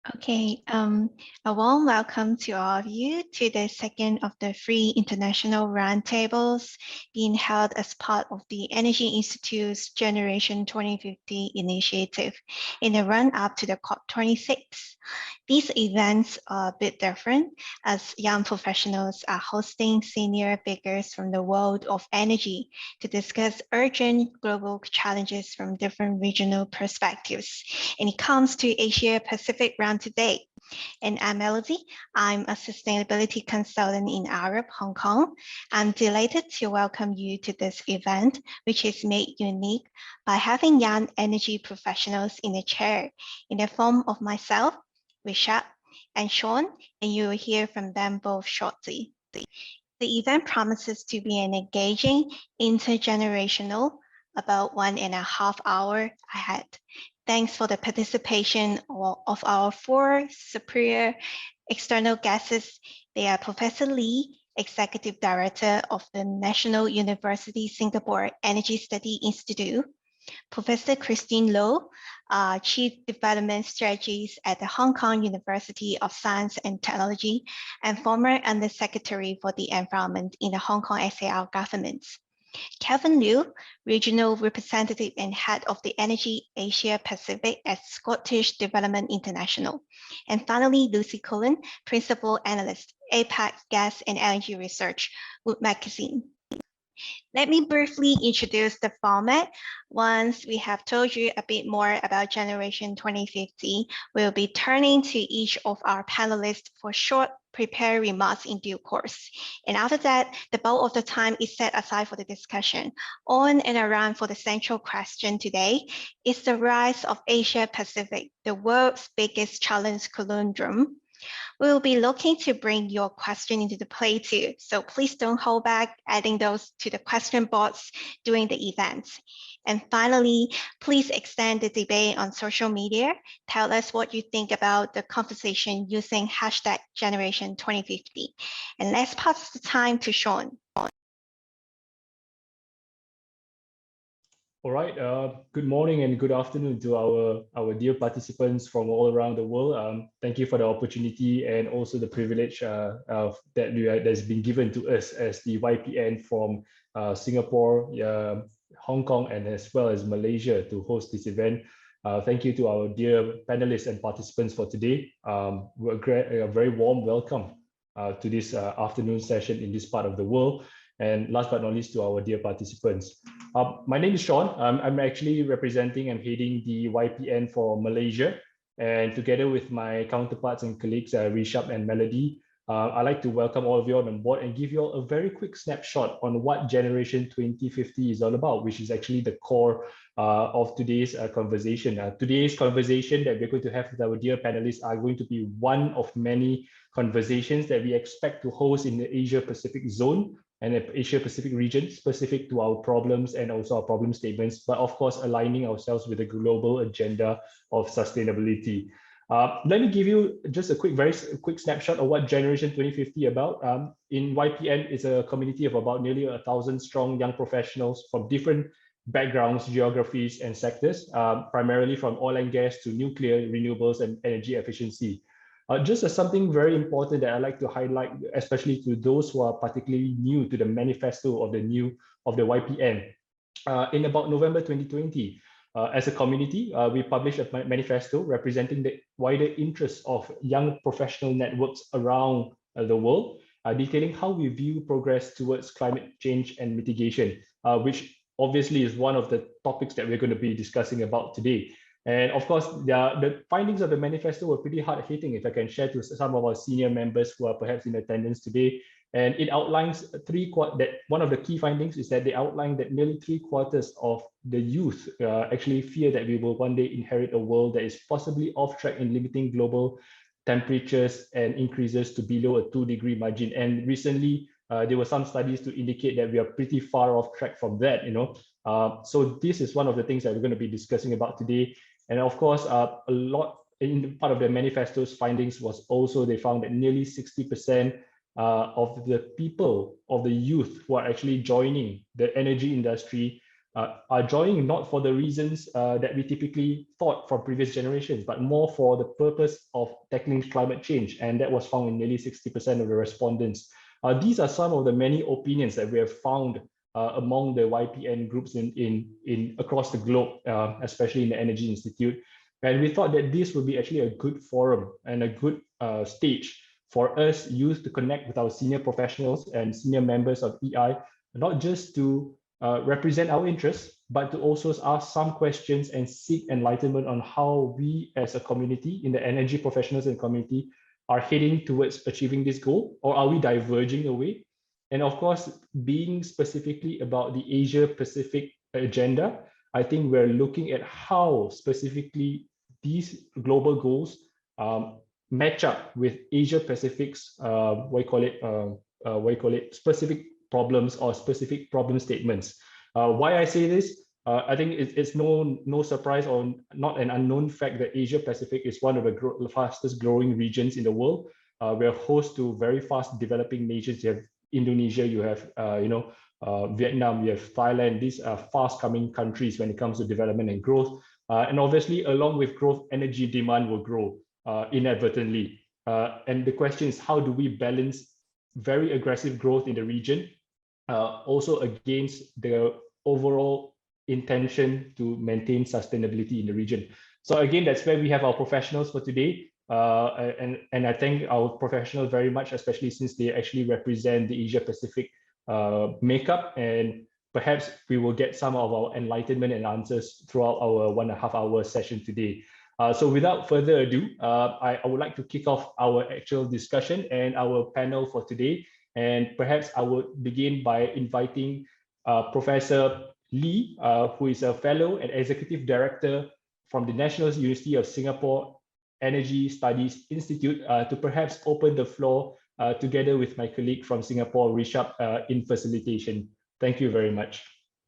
Okay, a warm welcome to all of you to the second of the three international roundtables being held as part of the Energy Institute's Generation 2050 initiative in the run-up to the COP26. These events are a bit different as young professionals are hosting senior figures from the world of energy to discuss urgent global challenges from different regional perspectives. And it comes to Asia Pacific round today. And I'm Melody. I'm a sustainability consultant in Arab, Hong Kong. I'm delighted to welcome you to this event, which is made unique by having young energy professionals in the chair in the form of myself, Rishabh, and Sean, and you will hear from them both shortly. The event promises to be an engaging, intergenerational, about 1.5 hours ahead. Thanks for the participation of our four superior external guests. They are Professor Lee, Executive Director of the National University Singapore Energy Study Institute, Professor Christine Lee, Chief Development Strategist at the Hong Kong University of Science and Technology, and former Undersecretary for the Environment in the Hong Kong ASEAN government. Kevin Liu, Regional Representative and Head of the Energy Asia Pacific at Scottish Development International. And finally, Lucy Cullen, Principal Analyst, APAC Gas and Energy Research, Wood Magazine. Let me briefly introduce the format. Once we have told you a bit more about Generation 2050, we'll be turning to each of our panelists for short prepared remarks in due course. And after that, the bulk of the time is set aside for the discussion. On and around for the central question today is the rise of Asia Pacific, the world's biggest challenge conundrum. We'll be looking to bring your question into the play too, so please don't hold back adding those to the question box during the event. And finally, please extend the debate on social media. Tell us what you think about the conversation using hashtag Generation 2050. And let's pass the time to Sean. All right, good morning and good afternoon to our dear participants from all around the world. Thank you for the opportunity and also the privilege that's been given to us as the YPN from Singapore, Hong Kong, and as well as Malaysia to host this event. Thank you to our dear panelists and participants for today. A very warm welcome to this afternoon session in this part of the world. And last but not least, to our dear participants. My name is Sean. I'm actually representing and heading the YPN for Malaysia. And together with my counterparts and colleagues, Rishabh and Melody, I'd like to welcome all of you on board and give you all a very quick snapshot on what Generation 2050 is all about, which is actually the core of today's conversation. Today's conversation that we're going to have with our dear panelists are going to be one of many conversations that we expect to host in the Asia Pacific zone and the Asia Pacific region, specific to our problems and also our problem statements, but of course aligning ourselves with the global agenda of sustainability. Let me give you just a very quick snapshot of what Generation 2050 is about. In YPN, it's a community of about nearly 1,000 strong young professionals from different backgrounds, geographies, and sectors, primarily from oil and gas to nuclear, renewables, and energy efficiency. Just as something very important that I like to highlight, especially to those who are particularly new to the manifesto of the YPN. In about November 2020, as a community, we published a manifesto representing the wider interests of young professional networks around the world, detailing how we view progress towards climate change and mitigation, which obviously is one of the topics that we're going to be discussing about today. And of course, the findings of the manifesto were pretty hard-hitting, if I can share to some of our senior members who are perhaps in attendance today. And it outlines that one of the key findings is that they outline that nearly 3/4 of the youth actually fear that we will one day inherit a world that is possibly off track in limiting global temperatures and increases to below a 2-degree margin. And recently, there were some studies to indicate that we are pretty far off track from that, So this is one of the things that we're going to be discussing about today. And of course, a lot in part of the manifesto's findings was also they found that nearly 60% of the people, of the youth who are actually joining the energy industry are joining not for the reasons that we typically thought from previous generations, but more for the purpose of tackling climate change. And that was found in nearly 60% of the respondents. These are some of the many opinions that we have found among the YPN groups in across the globe, especially in the Energy Institute. And we thought that this would be actually a good forum and a good stage for us youth to connect with our senior professionals and senior members of EI, not just to represent our interests, but to also ask some questions and seek enlightenment on how we as a community in the energy professionals and community are heading towards achieving this goal, or are we diverging away? And of course, being specifically about the Asia Pacific agenda, I think we're looking at how specifically these global goals match up with Asia Pacific's specific problems or specific problem statements. Why I say this, I think it's no surprise or not an unknown fact that Asia Pacific is one of the fastest growing regions in the world. We're host to very fast developing nations. You have Indonesia, you have Vietnam, you have Thailand. These are fast coming countries when it comes to development and growth. And obviously, along with growth, energy demand will grow inadvertently. And the question is, how do we balance very aggressive growth in the region also against the overall intention to maintain sustainability in the region? So again, that's where we have our professionals for today. And I thank our professionals very much, especially since they actually represent the Asia Pacific makeup, and perhaps we will get some of our enlightenment and answers throughout our 1.5 hour session today. So without further ado, I would like to kick off our actual discussion and our panel for today. And perhaps I would begin by inviting Professor Lee, who is a fellow and executive director from the National University of Singapore Energy Studies Institute, to perhaps open the floor together with my colleague from Singapore, Rishabh, in facilitation. Thank you very much.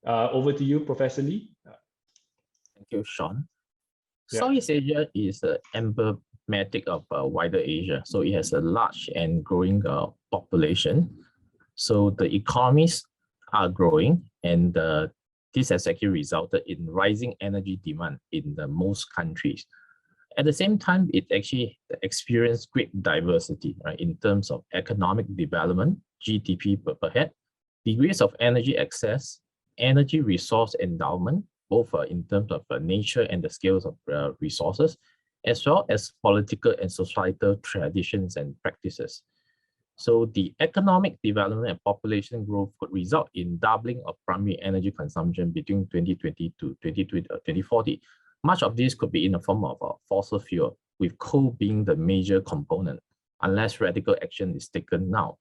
Over to you, Professor Lee. Thank you, Sean. Yeah. Southeast Asia is emblematic of wider Asia. So it has a large and growing population. So the economies are growing, and this has actually resulted in rising energy demand in most countries. At the same time, it actually experienced great diversity, right, in terms of economic development, GDP per head, degrees of energy access, energy resource endowment, both in terms of nature and the scales of resources, as well as political and societal traditions and practices. So the economic development and population growth could result in doubling of primary energy consumption between 2020 to 2040. Much of this could be in the form of fossil fuel, with coal being the major component, unless radical action is taken now.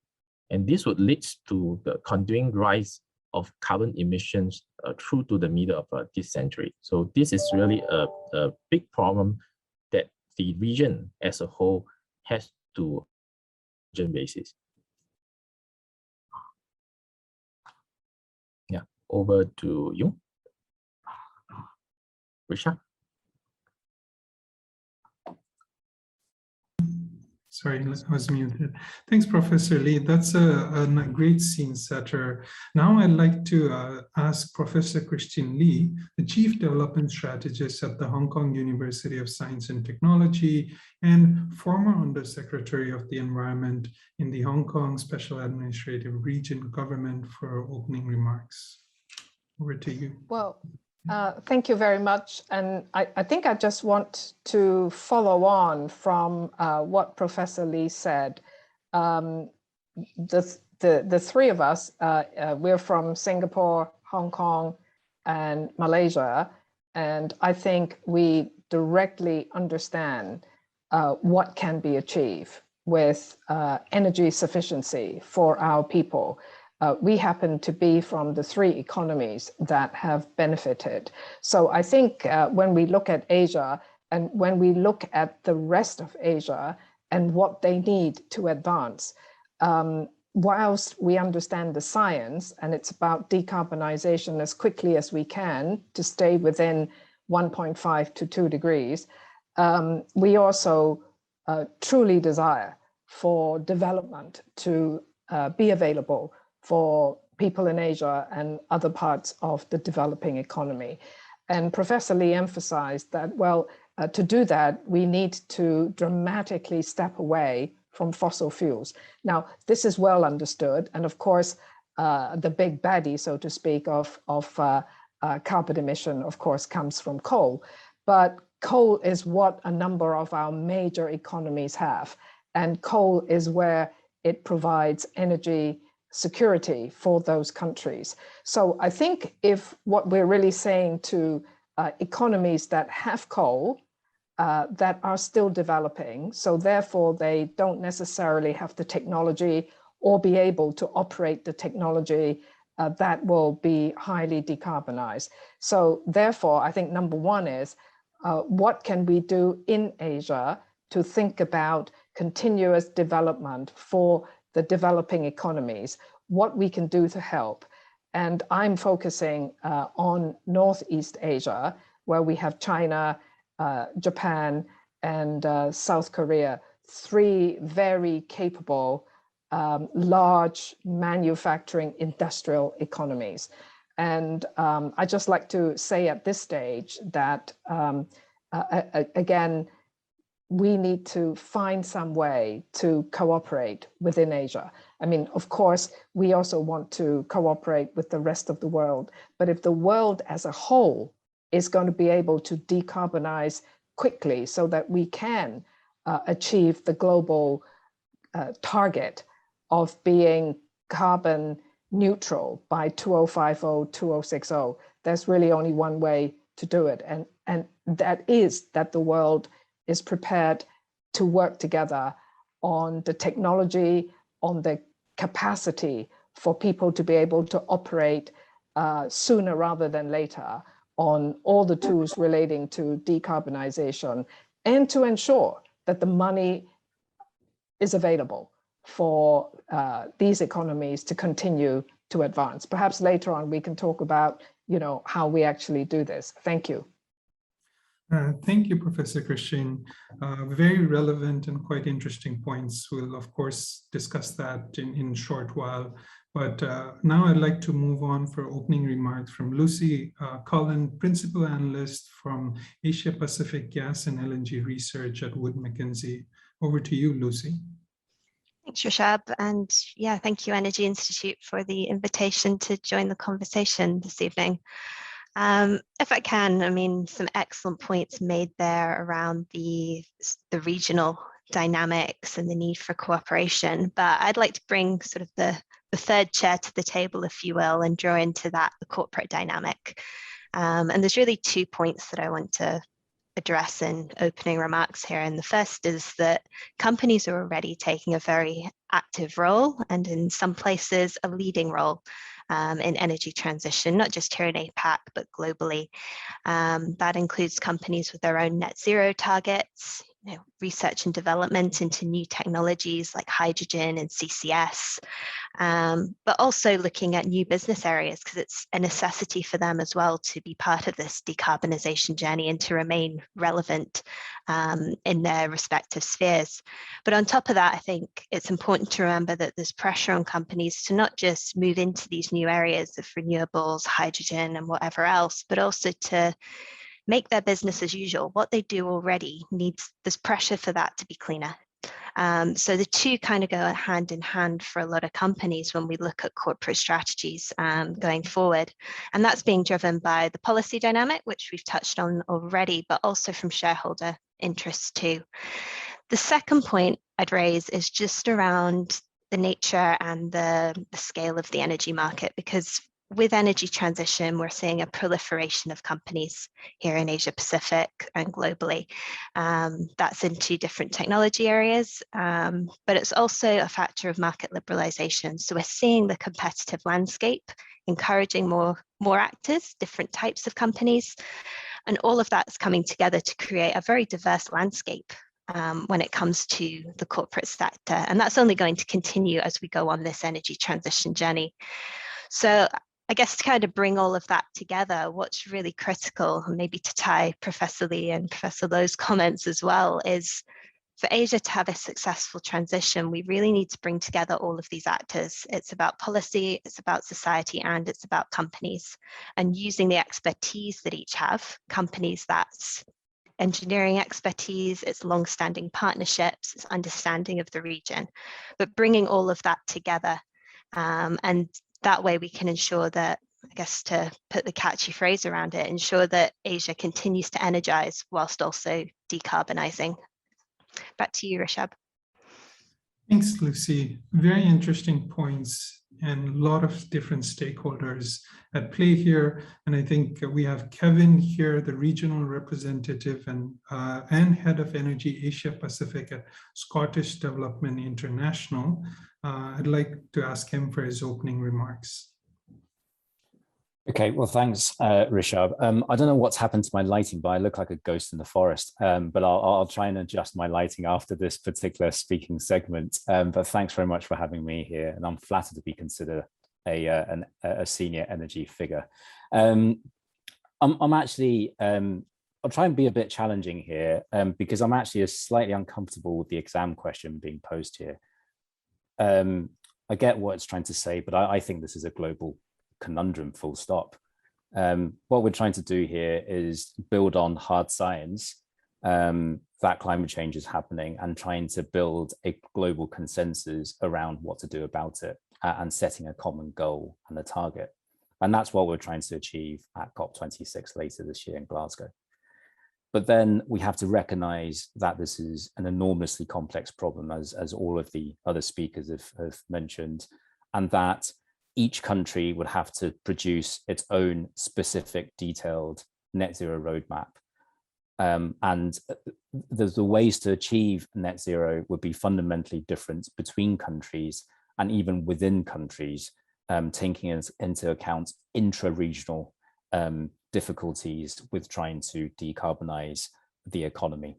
And this would lead to the continuing rise of carbon emissions through to the middle of this century. So this is really a big problem that the region as a whole has to basis. Yeah, over to you, Rishabh. Sorry, I was muted. Thanks, Professor Lee. That's a great scene setter. Now I'd like to ask Professor Christine Lee, the Chief Development Strategist at the Hong Kong University of Science and Technology and former Undersecretary of the Environment in the Hong Kong Special Administrative Region Government, for opening remarks. Over to you. Well, thank you very much. And I think I just want to follow on from what Professor Lee said. The three of us, we're from Singapore, Hong Kong, and Malaysia. And I think we directly understand what can be achieved with energy sufficiency for our people. We happen to be from the three economies that have benefited. So I think when we look at Asia and when we look at the rest of Asia and what they need to advance, whilst we understand the science and it's about decarbonization as quickly as we can to stay within 1.5 to 2 degrees, we also truly desire for development to be available for people in Asia and other parts of the developing economy. And Professor Lee emphasized that, well, to do that, we need to dramatically step away from fossil fuels. Now, this is well understood. And of course, the big baddie, so to speak, of carbon emission, of course, comes from coal. But coal is what a number of our major economies have. And coal is where it provides energy security for those countries. So I think if what we're really saying to economies that have coal, that are still developing, so therefore they don't necessarily have the technology or be able to operate the technology that will be highly decarbonized. So therefore, I think number one is, what can we do in Asia to think about continuous development for the developing economies, what we can do to help. And I'm focusing on Northeast Asia, where we have China, Japan, and South Korea, three very capable, large manufacturing industrial economies. And I just like to say at this stage that, again, we need to find some way to cooperate within Asia. I mean, of course, we also want to cooperate with the rest of the world, but if the world as a whole is going to be able to decarbonize quickly so that we can achieve the global target of being carbon neutral by 2050, 2060, there's really only one way to do it. And that is that the world is prepared to work together on the technology, on the capacity for people to be able to operate sooner rather than later on all the tools relating to decarbonization, and to ensure that the money is available for these economies to continue to advance. Perhaps later on we can talk about, how we actually do this. Thank you. Thank you, Professor Christine. Very relevant and quite interesting points. We'll, of course, discuss that in a short while. But now I'd like to move on for opening remarks from Lucy Cullen, Principal Analyst from Asia Pacific Gas and LNG Research at Wood Mackenzie. Over to you, Lucy. Thanks, Rishab. And yeah, thank you, Energy Institute, for the invitation to join the conversation this evening. If I can, some excellent points made there around the regional dynamics and the need for cooperation, but I'd like to bring sort of the third chair to the table, if you will, and draw into that the corporate dynamic. And there's really 2 points that I want to address in opening remarks here. And the first is that companies are already taking a very active role, and in some places a leading role in energy transition, not just here in APAC, but globally. That includes companies with their own net zero targets, research and development into new technologies like hydrogen and CCS, but also looking at new business areas, because it's a necessity for them as well to be part of this decarbonization journey and to remain relevant in their respective spheres. But on top of that, I think it's important to remember that there's pressure on companies to not just move into these new areas of renewables, hydrogen, and whatever else, but also to make their business as usual. What they do already there's pressure for that to be cleaner. So the two kind of go hand in hand for a lot of companies when we look at corporate strategies going forward. And that's being driven by the policy dynamic, which we've touched on already, but also from shareholder interests too. The second point I'd raise is just around the nature and the scale of the energy market, because with energy transition, we're seeing a proliferation of companies here in Asia Pacific and globally. That's in 2 different technology areas, but it's also a factor of market liberalization. So we're seeing the competitive landscape encouraging more actors, different types of companies, and all of that's coming together to create a very diverse landscape when it comes to the corporate sector. And that's only going to continue as we go on this energy transition journey. So I guess to kind of bring all of that together, what's really critical, and maybe to tie Professor Lee and Professor Lowe's comments as well, is for Asia to have a successful transition, we really need to bring together all of these actors. It's about policy, it's about society, and it's about companies, and using the expertise that each have. Companies, that's engineering expertise, it's long-standing partnerships, it's understanding of the region, but bringing all of that together. And that way we can ensure that, I guess to put the catchy phrase around it, ensure that Asia continues to energize whilst also decarbonising. Back to you, Rishabh. Thanks, Lucy. Very interesting points and a lot of different stakeholders at play here. And I think we have Kevin here, the regional representative and head of Energy Asia Pacific at Scottish Development International. I'd like to ask him for his opening remarks. Okay, well, thanks, Rishabh. I don't know what's happened to my lighting, but I look like a ghost in the forest. But I'll try and adjust my lighting after this particular speaking segment. But thanks very much for having me here, and I'm flattered to be considered a senior energy figure. I'll try and be a bit challenging here because I'm actually slightly uncomfortable with the exam question being posed here. I get what it's trying to say, but I think this is a global conundrum, full stop. What we're trying to do here is build on hard science that climate change is happening and trying to build a global consensus around what to do about it and setting a common goal and a target. And that's what we're trying to achieve at COP26 later this year in Glasgow. But then we have to recognize that this is an enormously complex problem, as all of the other speakers have mentioned, and that each country would have to produce its own specific detailed net zero roadmap. And the ways to achieve net zero would be fundamentally different between countries and even within countries, taking into account intra-regional difficulties with trying to decarbonize the economy.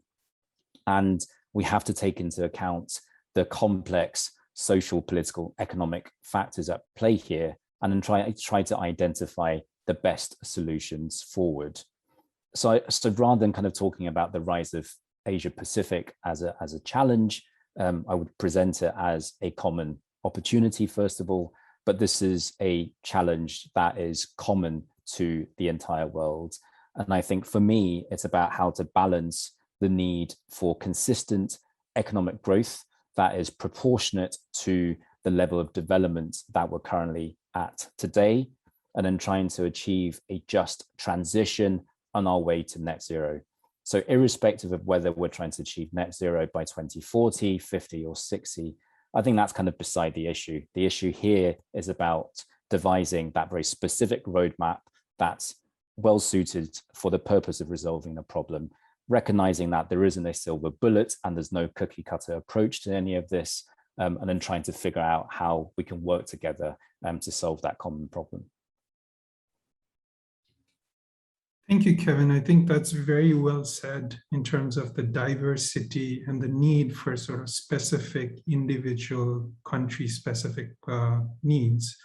And we have to take into account the complex social, political, economic factors at play here, and then try to identify the best solutions forward. So rather than kind of talking about the rise of Asia Pacific as a challenge, I would present it as a common opportunity, first of all, but this is a challenge that is common to the entire world. And I think for me, it's about how to balance the need for consistent economic growth that is proportionate to the level of development that we're currently at today, and then trying to achieve a just transition on our way to net zero. So irrespective of whether we're trying to achieve net zero by 2040, 50 or 60, I think that's kind of beside the issue. The issue here is about devising that very specific roadmap that's well suited for the purpose of resolving the problem, recognizing that there isn't a silver bullet and there's no cookie cutter approach to any of this, and then trying to figure out how we can work together to solve that common problem. Thank you, Kevin. I think that's very well said in terms of the diversity and the need for sort of specific individual country-specific needs.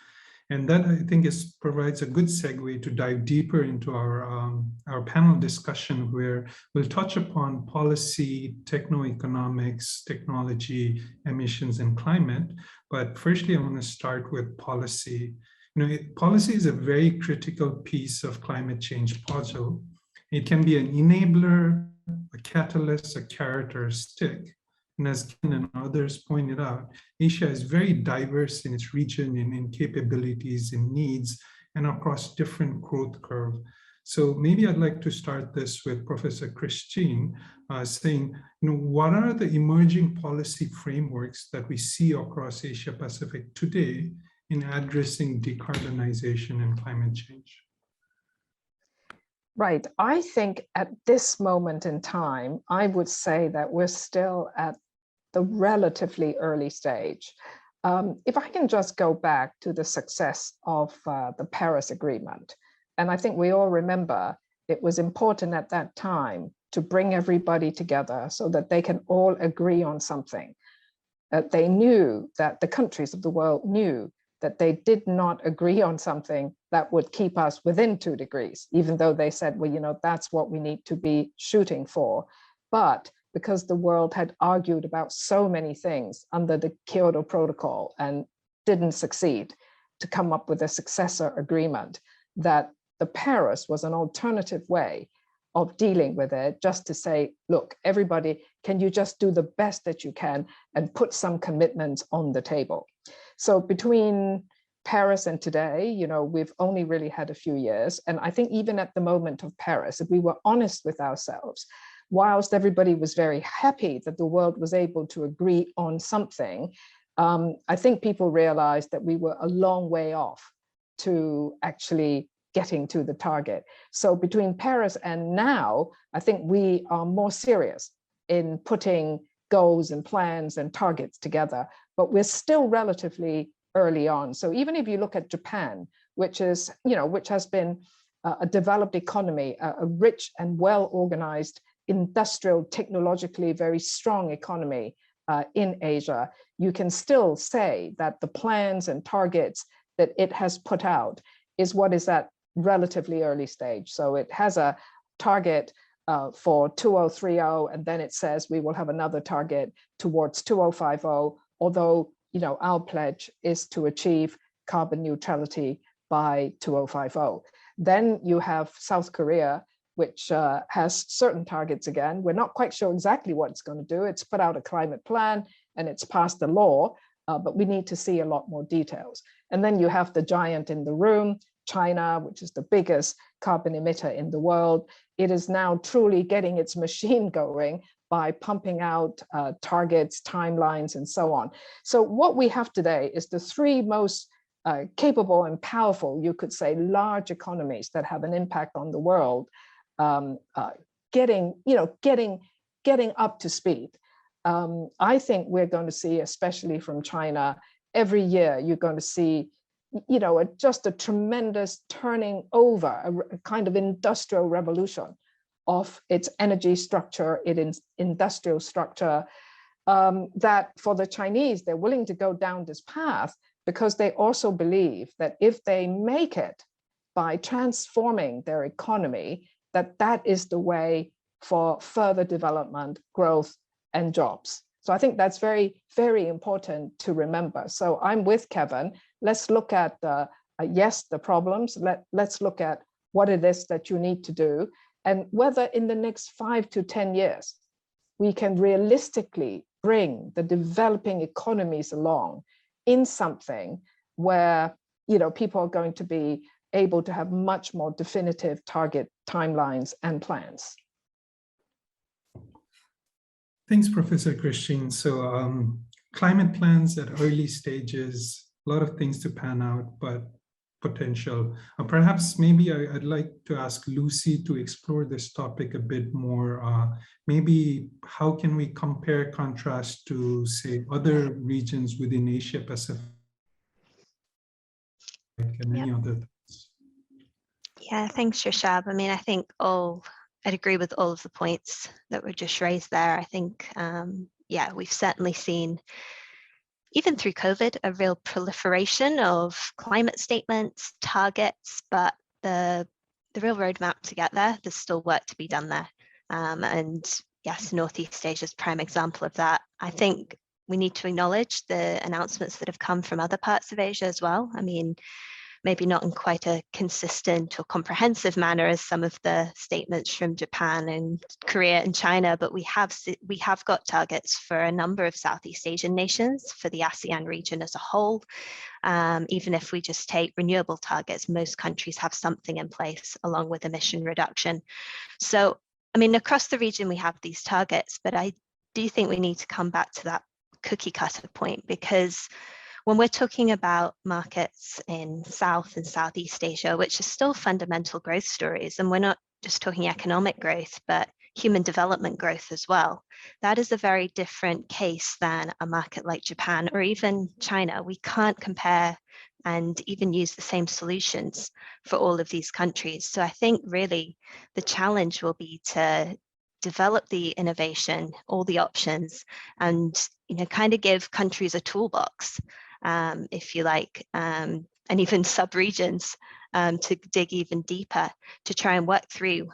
And that, I think, provides a good segue to dive deeper into our panel discussion, where we'll touch upon policy, techno-economics, technology, emissions, and climate. But firstly, I want to start with policy. Policy is a very critical piece of climate change puzzle. It can be an enabler, a catalyst, a carrot, or a stick. And as Ken and others pointed out, Asia is very diverse in its region, in capabilities, in needs, and across different growth curve. So maybe I'd like to start this with Professor Christine saying, what are the emerging policy frameworks that we see across Asia Pacific today in addressing decarbonization and climate change? Right. I think at this moment in time, I would say that we're still at the relatively early stage. If I can just go back to the success of the Paris Agreement, and I think we all remember it was important at that time to bring everybody together so that they can all agree on something. They knew that the countries of the world knew that they did not agree on something that would keep us within 2 degrees, even though they said, well, that's what we need to be shooting for. But because the world had argued about so many things under the Kyoto Protocol and didn't succeed to come up with a successor agreement, that the Paris was an alternative way of dealing with it, just to say, look, everybody, can you just do the best that you can and put some commitments on the table? So between Paris and today, you know, we've only really had a few years. And I think even at the moment of Paris, if we were honest with ourselves, whilst everybody was very happy that the world was able to agree on something, I think people realized that we were a long way off to actually getting to the target. So between Paris and now, I think we are more serious in putting goals and plans and targets together, but we're still relatively early on. So even if you look at Japan, which is, you know, which has been a developed economy, a rich and well-organized, industrial, technologically very strong economy in Asia, you can still say that the plans and targets that it has put out is what is at relatively early stage. So it has a target for 2030, and then it says we will have another target towards 2050, although, you know, our pledge is to achieve carbon neutrality by 2050. Then you have South Korea, which has certain targets again. We're not quite sure exactly what it's going to do. It's put out a climate plan and it's passed the law, but we need to see a lot more details. And then you have the giant in the room, China, which is the biggest carbon emitter in the world. It is now truly getting its machine going by pumping out targets, timelines, and so on. So what we have today is the three most capable and powerful, you could say, large economies that have an impact on the world, getting up to speed. I think we're going to see, especially from China, every year you're going to see, you know, just a tremendous turning over, a kind of industrial revolution of its energy structure, its industrial structure, that for the Chinese, they're willing to go down this path because they also believe that if they make it by transforming their economy, that is the way for further development, growth, and jobs. So I think that's very, very important to remember. So I'm with Kevin. Let's look at, yes, the problems. Let's look at what it is that you need to do, and whether in the next 5 to 10 years, we can realistically bring the developing economies along in something where, you know, people are going to be able to have much more definitive target timelines and plans. Thanks, Professor Christine. So climate plans at early stages, a lot of things to pan out, but potential. Perhaps maybe I'd like to ask Lucy to explore this topic a bit more. Maybe how can we compare, contrast to, say, other regions within Asia Pacific and any other things? Yeah, thanks, Shoshab. I mean, I think I'd agree with all of the points that were just raised there. I think, yeah, we've certainly seen, even through COVID, a real proliferation of climate statements, targets, but the real roadmap to get there, there's still work to be done there. And yes, Northeast Asia is a prime example of that. I think we need to acknowledge the announcements that have come from other parts of Asia as well. I mean, maybe not in quite a consistent or comprehensive manner as some of the statements from Japan and Korea and China, but we have got targets for a number of Southeast Asian nations, for the ASEAN region as a whole. Even if we just take renewable targets, most countries have something in place along with emission reduction. So, I mean, across the region, we have these targets, but I do think we need to come back to that cookie cutter point, because when we're talking about markets in South and Southeast Asia, which are still fundamental growth stories, and we're not just talking economic growth, but human development growth as well, that is a very different case than a market like Japan or even China. We can't compare and even use the same solutions for all of these countries. So I think really the challenge will be to develop the innovation, all the options, and kind of give countries a toolbox, if you like, and even sub-regions to dig even deeper to try and work through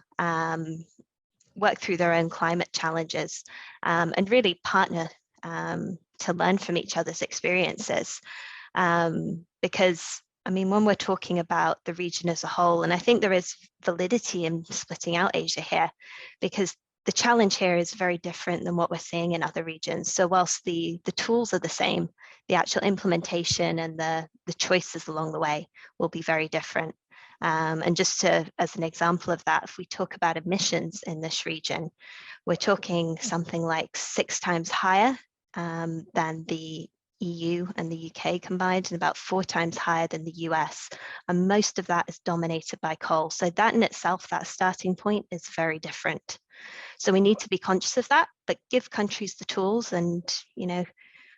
work through their own climate challenges, and really partner to learn from each other's experiences. Because, I mean, when we're talking about the region as a whole, and I think there is validity in splitting out Asia here, because the challenge here is very different than what we're seeing in other regions. So whilst the tools are the same, the actual implementation and the choices along the way will be very different. And just as an example of that, if we talk about emissions in this region, we're talking something like 6 times higher than the EU and the UK combined, and about 4 times higher than the US. And most of that is dominated by coal. So that in itself, that starting point is very different. So we need to be conscious of that, but give countries the tools, and, you know,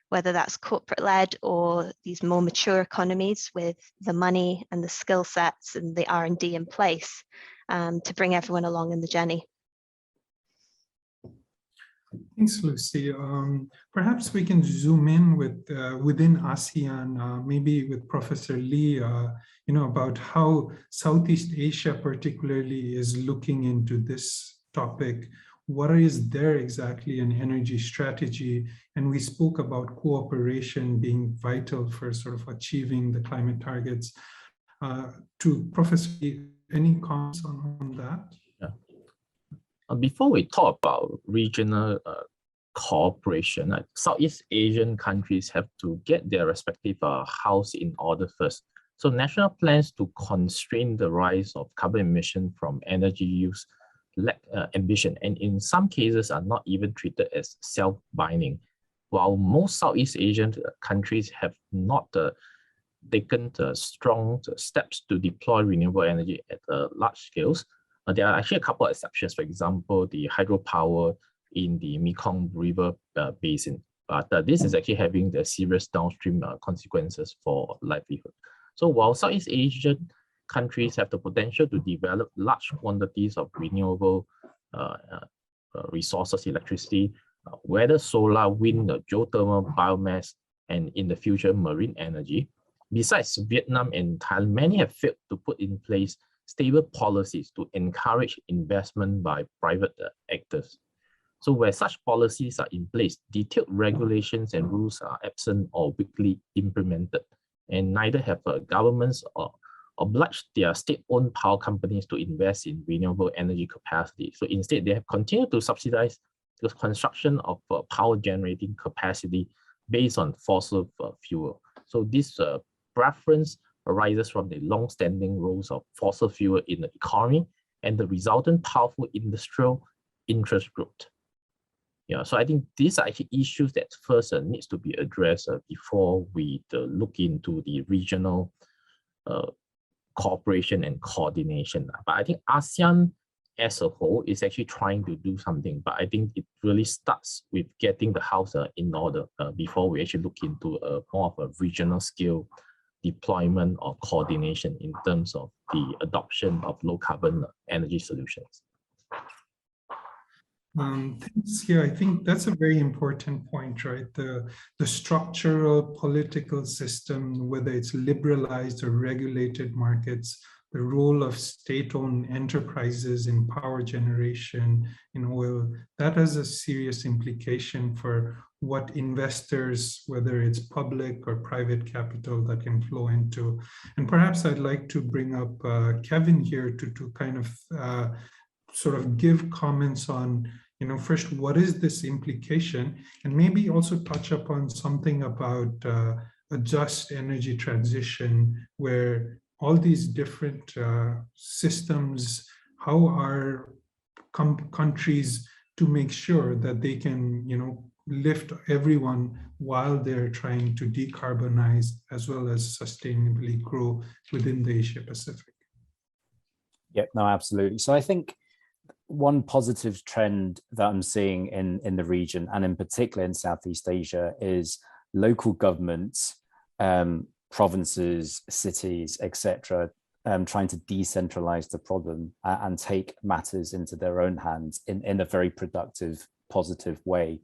whether that's corporate-led or these more mature economies with the money and the skill sets and the R&D in place to bring everyone along in the journey. Thanks, Lucy. Perhaps we can zoom in with within ASEAN, maybe with Professor Lee, you know, about how Southeast Asia particularly is looking into this topic. What is there exactly an energy strategy? And we spoke about cooperation being vital for sort of achieving the climate targets. To Professor Lee, any comments on that? Before we talk about regional cooperation, Southeast Asian countries have to get their respective house in order first. So national plans to constrain the rise of carbon emission from energy use lack ambition, and in some cases are not even treated as self-binding. While most Southeast Asian countries have not taken strong steps to deploy renewable energy at large scales, there are actually a couple of exceptions. For example, the hydropower in the Mekong River basin. But this is actually having the serious downstream consequences for livelihood. So while Southeast Asian countries have the potential to develop large quantities of renewable resources, electricity, whether solar, wind, geothermal, biomass, and in the future, marine energy, besides Vietnam and Thailand, many have failed to put in place stable policies to encourage investment by private actors. So where such policies are in place, detailed regulations and rules are absent or weakly implemented, and neither have governments or obliged their state-owned power companies to invest in renewable energy capacity. So instead, they have continued to subsidize the construction of power generating capacity based on fossil fuel. So this preference arises from the long-standing roles of fossil fuel in the economy and the resultant powerful industrial interest group. Yeah, so I think these are actually issues that first needs to be addressed before we look into the regional cooperation and coordination. But I think ASEAN as a whole is actually trying to do something, but I think it really starts with getting the house in order before we actually look into more of a regional scale deployment or coordination in terms of the adoption of low carbon energy solutions. Thanks. Yeah, I think that's a very important point, right? The structural political system, whether it's liberalized or regulated markets, the role of state-owned enterprises in power generation, in oil, that has a serious implication for what investors, whether it's public or private capital, that can flow into. And perhaps I'd like to bring up Kevin here to kind of sort of give comments on, you know, first, what is this implication? And maybe also touch upon something about a just energy transition, where all these different systems, how are countries to make sure that they can, you know, lift everyone while they're trying to decarbonize as well as sustainably grow within the Asia Pacific? Yeah, no, absolutely. So I think one positive trend that I'm seeing in the region, and in particular in Southeast Asia, is local governments, provinces, cities, etc., trying to decentralize the problem and take matters into their own hands in a very productive, positive way.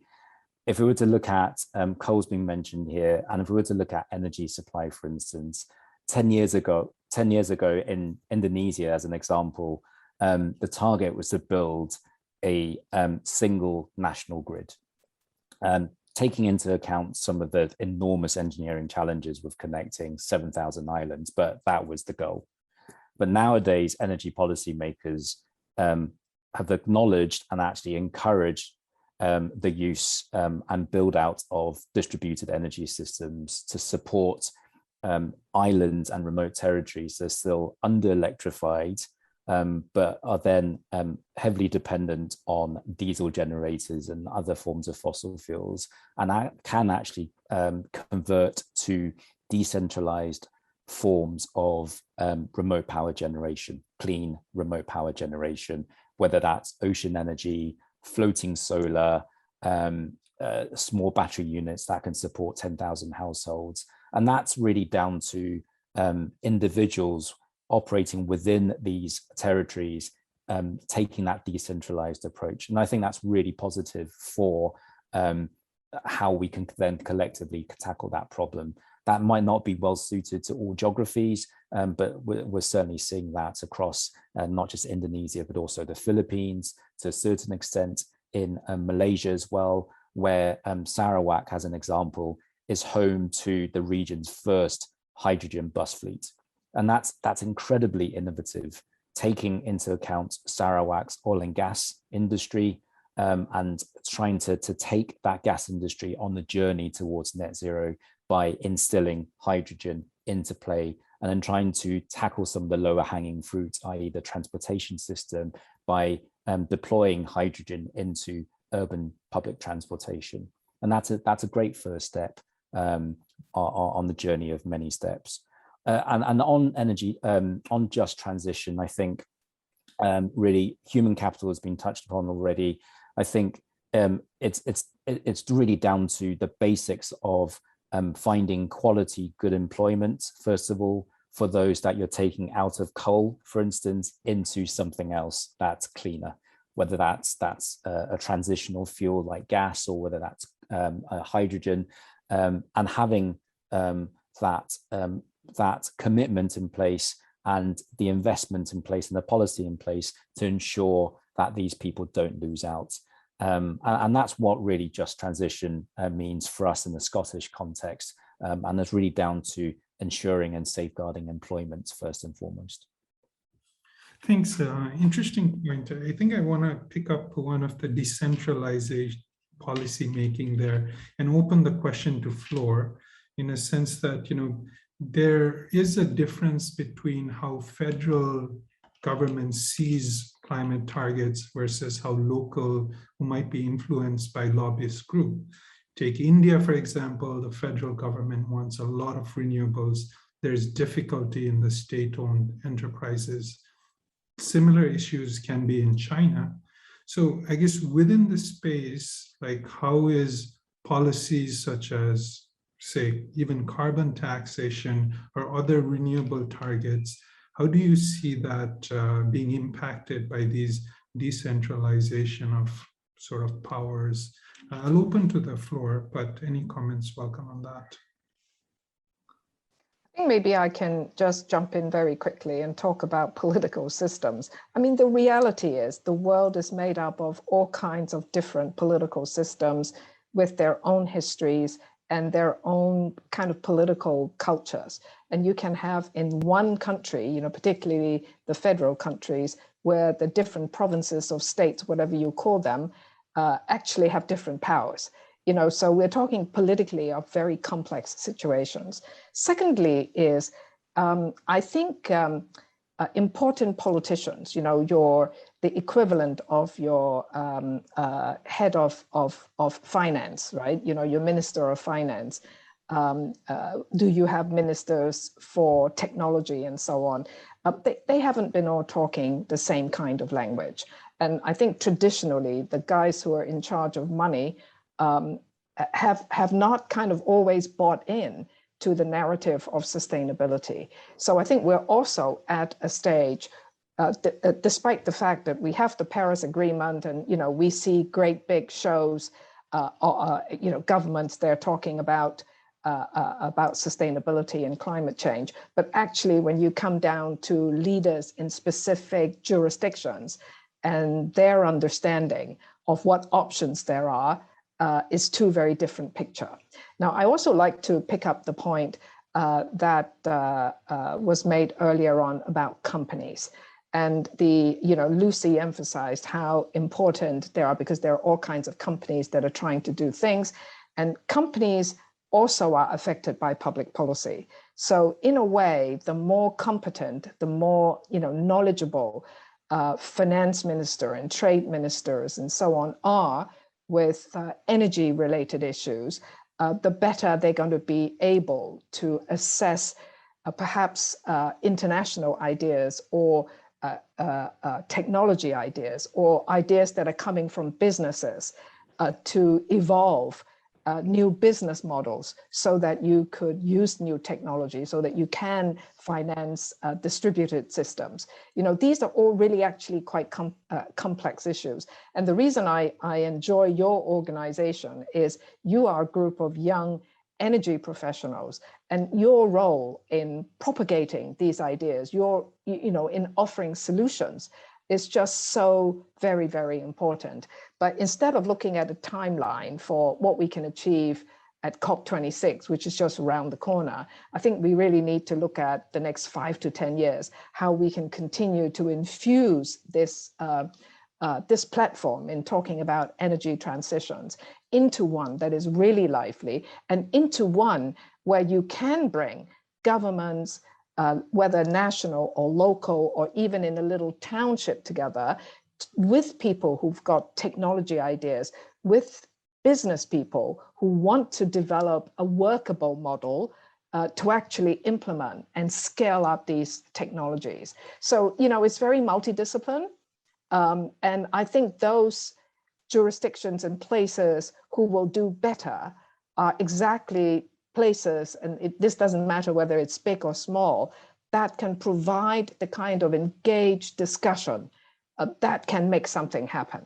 If we were to look at, coal's been mentioned here, and if we were to look at energy supply, for instance, 10 years ago in Indonesia, as an example, the target was to build a single national grid, taking into account some of the enormous engineering challenges with connecting 7,000 islands, but that was the goal. But nowadays, energy policymakers have acknowledged and actually encouraged the use and build out of distributed energy systems to support islands and remote territories that are still under-electrified, but are then heavily dependent on diesel generators and other forms of fossil fuels, and that can actually convert to decentralized forms of remote power generation, clean remote power generation, whether that's ocean energy, floating solar, small battery units that can support 10,000 households. And that's really down to individuals operating within these territories, taking that decentralized approach. And I think that's really positive for how we can then collectively tackle that problem. That might not be well suited to all geographies, but we're certainly seeing that across not just Indonesia, but also the Philippines, to a certain extent in Malaysia as well, where Sarawak, as an example, is home to the region's first hydrogen bus fleet. And that's incredibly innovative, taking into account Sarawak's oil and gas industry, and trying to take that gas industry on the journey towards net zero by instilling hydrogen into play, and then trying to tackle some of the lower hanging fruit, i.e. the transportation system, by deploying hydrogen into urban public transportation. And that's a great first step on the journey of many steps. And on energy, on just transition, I think really human capital has been touched upon already. I think it's really down to the basics of finding quality, good employment, first of all, for those that you're taking out of coal, for instance, into something else that's cleaner, whether that's a transitional fuel like gas, or whether that's hydrogen, and having that commitment in place and the investment in place and the policy in place to ensure that these people don't lose out. And that's what really just transition means for us in the Scottish context. And it's really down to ensuring and safeguarding employment first and foremost. Thanks. Interesting point. I think I want to pick up one of the decentralization policy making there and open the question to floor, in a sense that, there is a difference between how federal government sees climate targets versus how local, who might be influenced by lobbyist group. Take India, for example, the federal government wants a lot of renewables. There's difficulty in the state-owned enterprises. Similar issues can be in China. So I guess within the space, like how is policies such as, say, even carbon taxation or other renewable targets, how do you see that being impacted by these decentralization of sort of powers? I'll open to the floor, but any comments welcome on that. I think maybe I can just jump in very quickly and talk about political systems. I mean, the reality is the world is made up of all kinds of different political systems with their own histories and their own kind of political cultures. And you can have in one country, particularly the federal countries, where the different provinces or states, whatever you call them, actually have different powers. So we're talking politically of very complex situations. Secondly is, I think important politicians, the equivalent of your head of finance, right? Your minister of finance. Do you have ministers for technology and so on? They haven't been all talking the same kind of language. And I think traditionally, the guys who are in charge of money have not kind of always bought in to the narrative of sustainability. So I think we're also at a stage, despite the fact that we have the Paris Agreement and we see great big shows, governments they're talking about sustainability and climate change. But actually, when you come down to leaders in specific jurisdictions, and their understanding of what options there are is two very different pictures. Now, I also like to pick up the point that was made earlier on about companies. And Lucy emphasized how important they are, because there are all kinds of companies that are trying to do things. And companies also are affected by public policy. So in a way, the more competent, the more knowledgeable finance minister and trade ministers and so on are with energy related issues, the better they're going to be able to assess perhaps international ideas or technology ideas or ideas that are coming from businesses to evolve new business models so that you could use new technology, so that you can finance distributed systems. These are all really actually quite complex issues. And the reason I enjoy your organization is you are a group of young energy professionals, and your role in propagating these ideas, in offering solutions, is just so very, very important. But instead of looking at a timeline for what we can achieve at COP26, which is just around the corner, I think we really need to look at the next 5 to 10 years, how we can continue to infuse this platform in talking about energy transitions into one that is really lively, and into one where you can bring governments, whether national or local or even in a little township together, with people who've got technology ideas, with business people who want to develop a workable model to actually implement and scale up these technologies. So, it's very multidisciplinary. And I think those jurisdictions and places who will do better are exactly places, and this doesn't matter whether it's big or small, that can provide the kind of engaged discussion that can make something happen.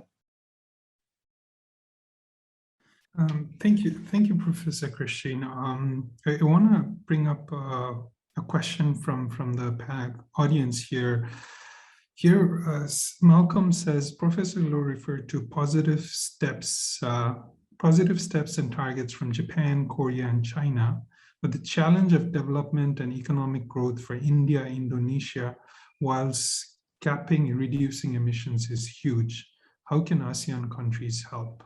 Thank you, Professor Christine. I want to bring up a question from the audience here. Here, Malcolm says, Professor Low referred to positive steps and targets from Japan, Korea, and China, but the challenge of development and economic growth for India, Indonesia, whilst capping and reducing emissions is huge. How can ASEAN countries help?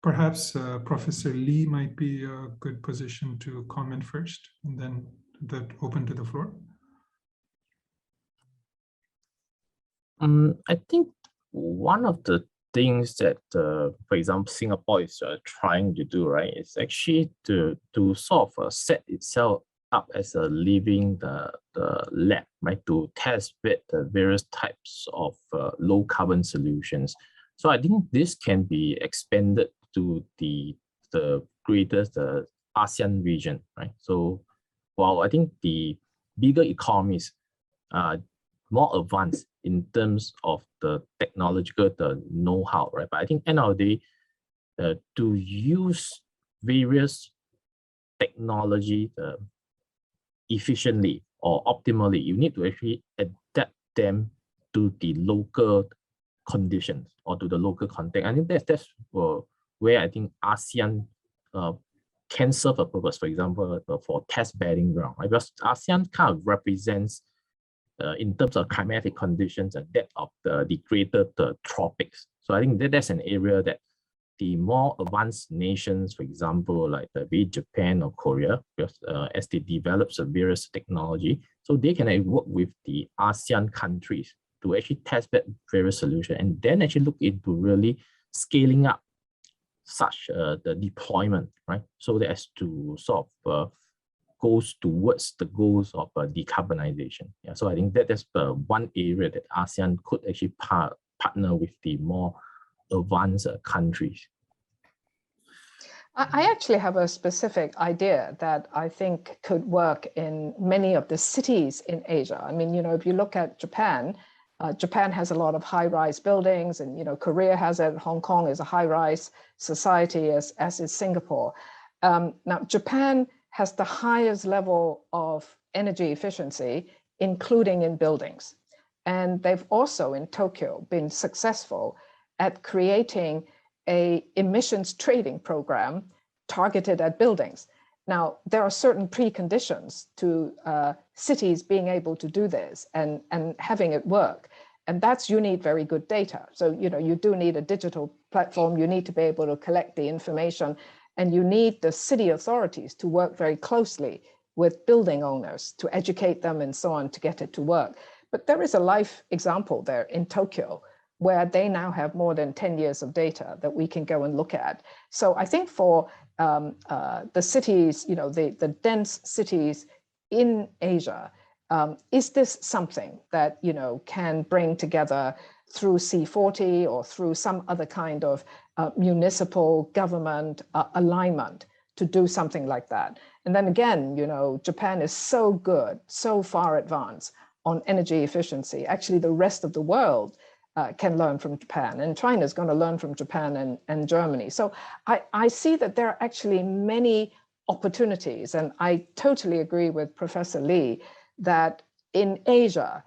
Perhaps Professor Lee might be a good position to comment first, and then open to the floor. I think one of the things that, for example, Singapore is trying to do, right, is actually to sort of set itself up as a living the lab, right, to test the various types of low carbon solutions. So I think this can be expanded to the greater ASEAN region, right? So while I think the bigger economies are more advanced in terms of the technological, the know-how, right? But I think end of the day, to use various technology efficiently or optimally, you need to actually adapt them to the local conditions or to the local context. I think that's where I think ASEAN can serve a purpose, for example, for test bedding ground, right? Because ASEAN kind of represents in terms of climatic conditions and that of the greater tropics. So I think that's an area that the more advanced nations, for example, like be it Japan or Korea, because as they develop various technology, so they can work with the ASEAN countries to actually test that various solution and then actually look into really scaling up such the deployment, right? So that as to sort of goes towards the goals of decarbonization. Yeah, so I think that's one area that ASEAN could actually partner with the more advanced countries. I actually have a specific idea that I think could work in many of the cities in Asia. I mean, if you look at Japan, Japan has a lot of high-rise buildings, and Korea has it. Hong Kong is a high-rise society, as is Singapore. Now, Japan has the highest level of energy efficiency, including in buildings. And they've also in Tokyo been successful at creating a emissions trading program targeted at buildings. Now, there are certain preconditions to cities being able to do this and having it work. And that's, you need very good data. So, you do need a digital platform. You need to be able to collect the information, and you need the city authorities to work very closely with building owners to educate them and so on to get it to work. But there is a live example there in Tokyo where they now have more than 10 years of data that we can go and look at. So I think for the cities, the dense cities in Asia, is this something that can bring together through C40 or through some other kind of municipal government alignment to do something like that? And then again, Japan is so good, so far advanced on energy efficiency. Actually, the rest of the world can learn from Japan, and China is going to learn from Japan and Germany. So I see that there are actually many opportunities, and I totally agree with Professor Lee that in Asia,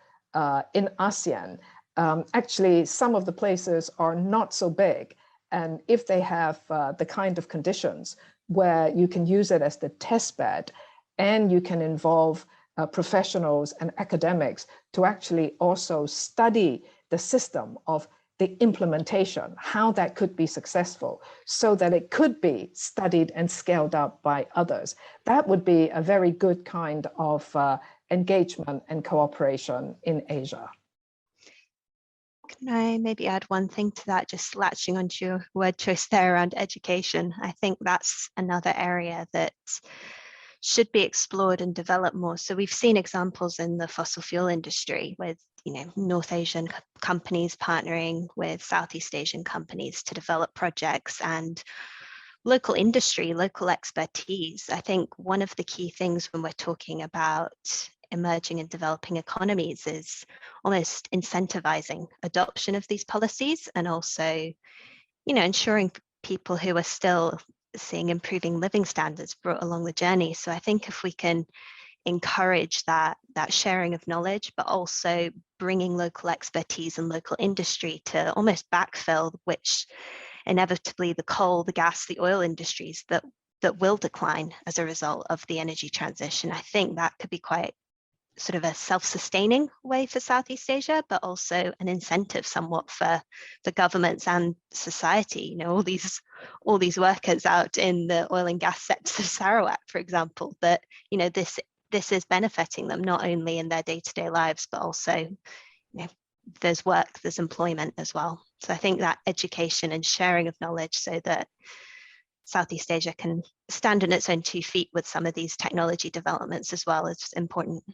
in ASEAN, actually some of the places are not so big. And if they have the kind of conditions where you can use it as the test bed, and you can involve professionals and academics to actually also study the system of the implementation, how that could be successful, so that it could be studied and scaled up by others. That would be a very good kind of engagement and cooperation in Asia. Can I maybe add one thing to that, just latching onto your word choice there around education? I think that's another area that should be explored and developed more. So we've seen examples in the fossil fuel industry with North Asian companies partnering with Southeast Asian companies to develop projects, and local industry, local expertise. I think one of the key things when we're talking about emerging and developing economies is almost incentivizing adoption of these policies, and also, ensuring people who are still seeing improving living standards brought along the journey. So I think if we can encourage that sharing of knowledge, but also bringing local expertise and local industry to almost backfill, which inevitably the coal, the gas, the oil industries that will decline as a result of the energy transition. I think that could be quite sort of a self-sustaining way for Southeast Asia, but also an incentive somewhat for the governments and society. All these workers out in the oil and gas sectors of Sarawak, for example, that this is benefiting them not only in their day-to-day lives, but also there's work, there's employment as well. So I think that education and sharing of knowledge so that Southeast Asia can stand on its own 2 feet with some of these technology developments as well is important.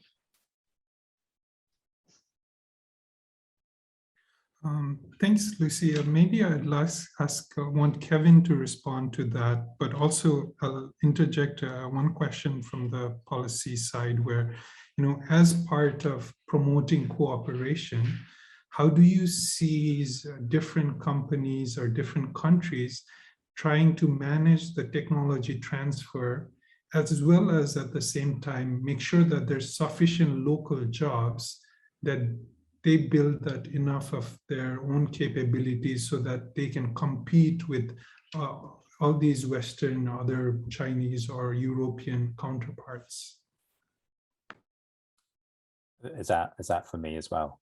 Thanks, Lucy. Maybe I'd want Kevin to respond to that, but also I'll interject one question from the policy side where, as part of promoting cooperation, how do you see different companies or different countries trying to manage the technology transfer, as well as at the same time make sure that there's sufficient local jobs, that they build that enough of their own capabilities so that they can compete with all these Western, other Chinese or European counterparts? Is that for me as well?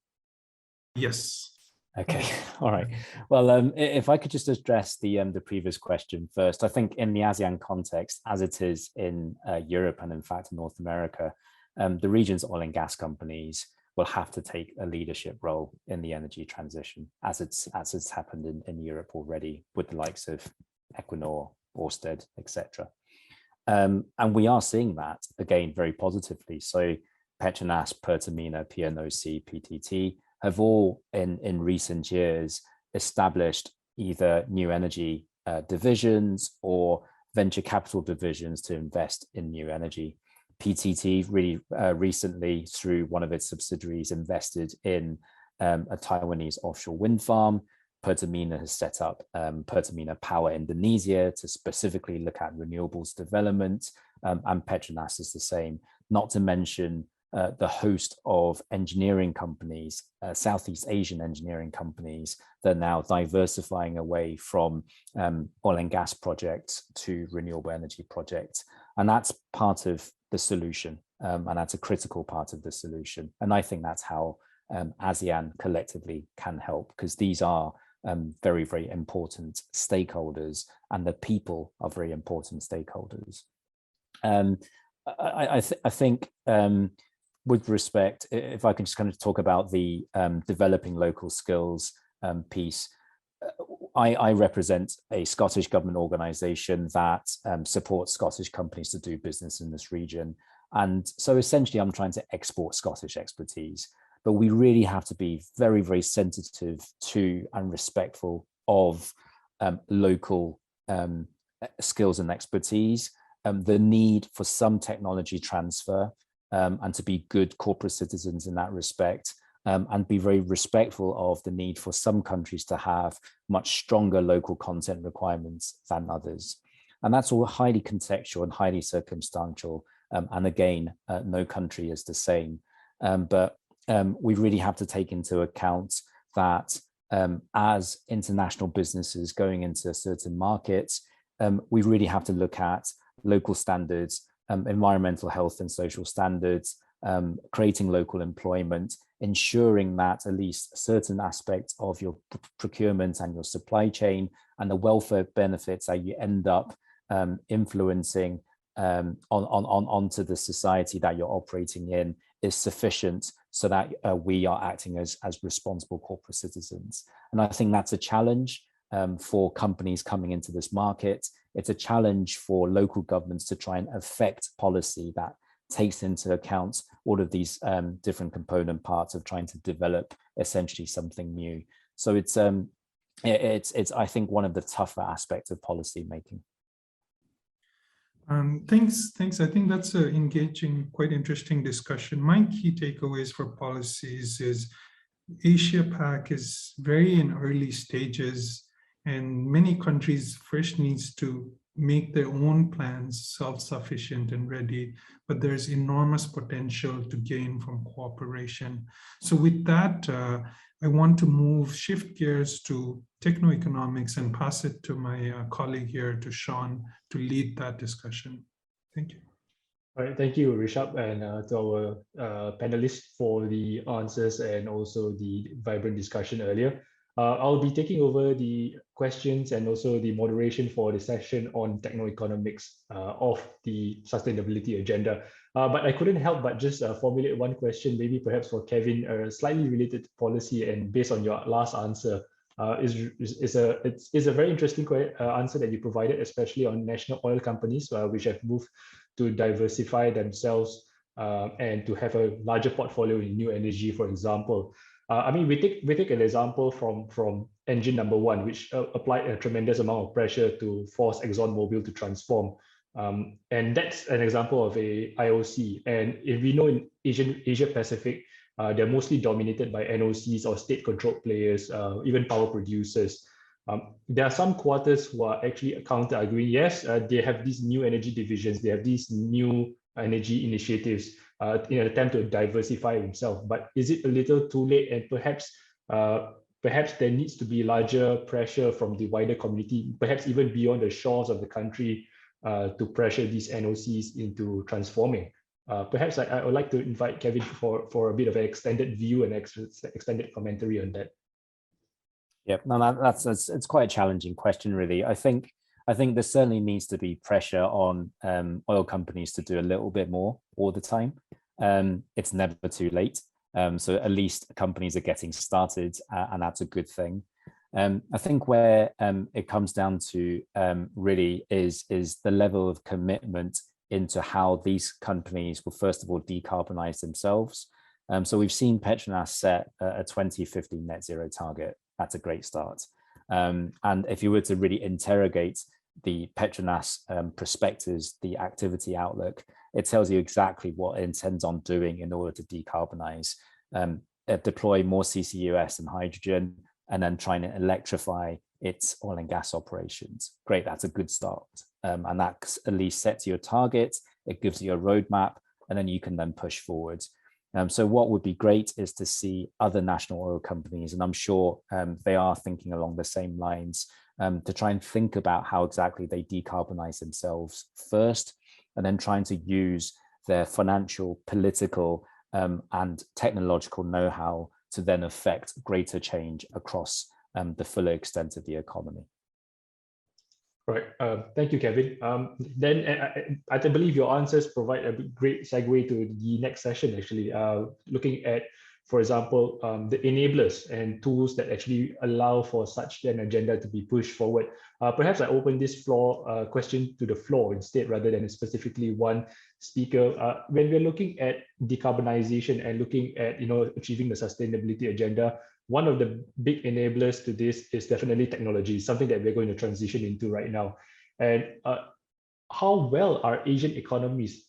Yes. Okay. All right. Well, if I could just address the previous question first. I think in the ASEAN context, as it is in Europe and in fact in North America, the region's oil and gas companies will have to take a leadership role in the energy transition, as it's happened in Europe already with the likes of Equinor, Ørsted, etc. And we are seeing that again very positively. So Petronas, Pertamina, PNOC, PTT have all in recent years established either new energy divisions or venture capital divisions to invest in new energy. PTT really recently, through one of its subsidiaries, invested in a Taiwanese offshore wind farm. Pertamina has set up Pertamina Power Indonesia to specifically look at renewables development, and Petronas is the same, not to mention the host of engineering companies, Southeast Asian engineering companies, that are now diversifying away from oil and gas projects to renewable energy projects. And that's part of the solution, and that's a critical part of the solution. And I think that's how ASEAN collectively can help, because these are very, very important stakeholders, and the people are very important stakeholders. I think with respect, if I can just kind of talk about the developing local skills piece, I represent a Scottish government organisation that supports Scottish companies to do business in this region. And so essentially I'm trying to export Scottish expertise, but we really have to be very, very sensitive to and respectful of local skills and expertise, the need for some technology transfer, and to be good corporate citizens in that respect, and be very respectful of the need for some countries to have much stronger local content requirements than others. And that's all highly contextual and highly circumstantial. And again, no country is the same. But we really have to take into account that as international businesses going into certain markets, we really have to look at local standards, environmental health and social standards, creating local employment, ensuring that at least certain aspects of your procurement and your supply chain and the welfare benefits that you end up influencing onto the society that you're operating in is sufficient, so that we are acting as responsible corporate citizens. And I think that's a challenge for companies coming into this market. It's a challenge for local governments to try and affect policy that takes into account all of these different component parts of trying to develop essentially something new. So it's I think one of the tougher aspects of policy making. Thanks. I think that's an engaging, quite interesting discussion. My key takeaways for policies is Asia Pac is very in early stages, and many countries first needs to make their own plans self-sufficient and ready, but there's enormous potential to gain from cooperation. So with that, I want to shift gears to techno-economics and pass it to my colleague here, to Sean, to lead that discussion. Thank you. All right, thank you, Rishabh, and to our panelists for the answers and also the vibrant discussion earlier. I'll be taking over the questions and also the moderation for the session on techno-economics of the sustainability agenda. But I couldn't help but just formulate one question, maybe perhaps for Kevin, slightly related to policy, and based on your last answer, is a very interesting answer that you provided, especially on national oil companies, which have moved to diversify themselves and to have a larger portfolio in new energy, for example. I mean, we take an example from engine number one, which applied a tremendous amount of pressure to force ExxonMobil to transform. And that's an example of a IOC. And if we know in Asia Pacific, they're mostly dominated by NOCs or state-controlled players, even power producers. There are some quarters who are actually counter-arguing, yes, they have these new energy divisions, they have these new energy initiatives in an attempt to diversify himself. But is it a little too late? And perhaps there needs to be larger pressure from the wider community, perhaps even beyond the shores of the country, to pressure these NOCs into transforming. Perhaps I would like to invite Kevin for a bit of an extended view and extended commentary on that. Yep, no, it's quite a challenging question, really. I think there certainly needs to be pressure on oil companies to do a little bit more all the time. It's never too late. So at least companies are getting started, and that's a good thing. I think where it comes down to really is the level of commitment into how these companies will first of all decarbonize themselves. So we've seen Petronas set a 2050 net zero target. That's a great start. And if you were to really interrogate the Petronas prospectus, the activity outlook, it tells you exactly what it intends on doing in order to decarbonize, deploy more CCUS and hydrogen, and then trying to electrify its oil and gas operations. Great, that's a good start. And that at least sets your target, it gives you a roadmap, and then you can then push forward. So what would be great is to see other national oil companies, and I'm sure they are thinking along the same lines, to try and think about how exactly they decarbonize themselves first, and then trying to use their financial, political, and technological know-how to then affect greater change across the fuller extent of the economy. Right. Thank you, Kevin. Then I believe your answers provide a great segue to the next session, actually, looking at, for example, the enablers and tools that actually allow for such an agenda to be pushed forward. Perhaps I open this question to the floor instead, rather than specifically one speaker. When we're looking at decarbonization and looking at achieving the sustainability agenda, one of the big enablers to this is definitely technology, something that we're going to transition into right now. And how well are Asian economies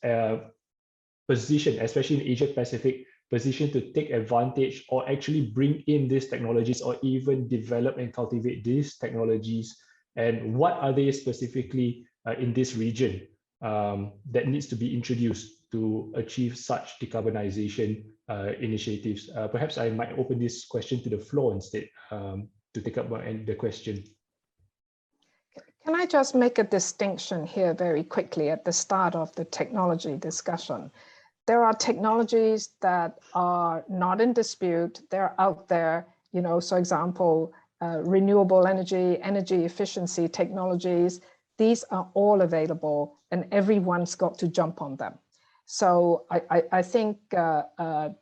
positioned, especially in Asia Pacific, positioned to take advantage or actually bring in these technologies, or even develop and cultivate these technologies? And what are they specifically in this region that needs to be introduced to achieve such decarbonization initiatives? Perhaps I might open this question to the floor instead, to take up the question. Can I just make a distinction here very quickly at the start of the technology discussion? There are technologies that are not in dispute. They're out there, so example, renewable energy, energy efficiency technologies. These are all available and everyone's got to jump on them. So I think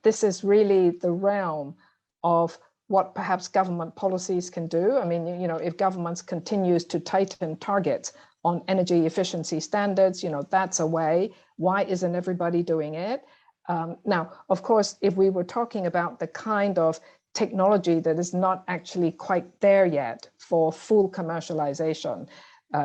this is really the realm of what perhaps government policies can do. I mean, if governments continues to tighten targets on energy efficiency standards, that's a way. Why isn't everybody doing it? Now, of course, if we were talking about the kind of technology that is not actually quite there yet for full commercialization,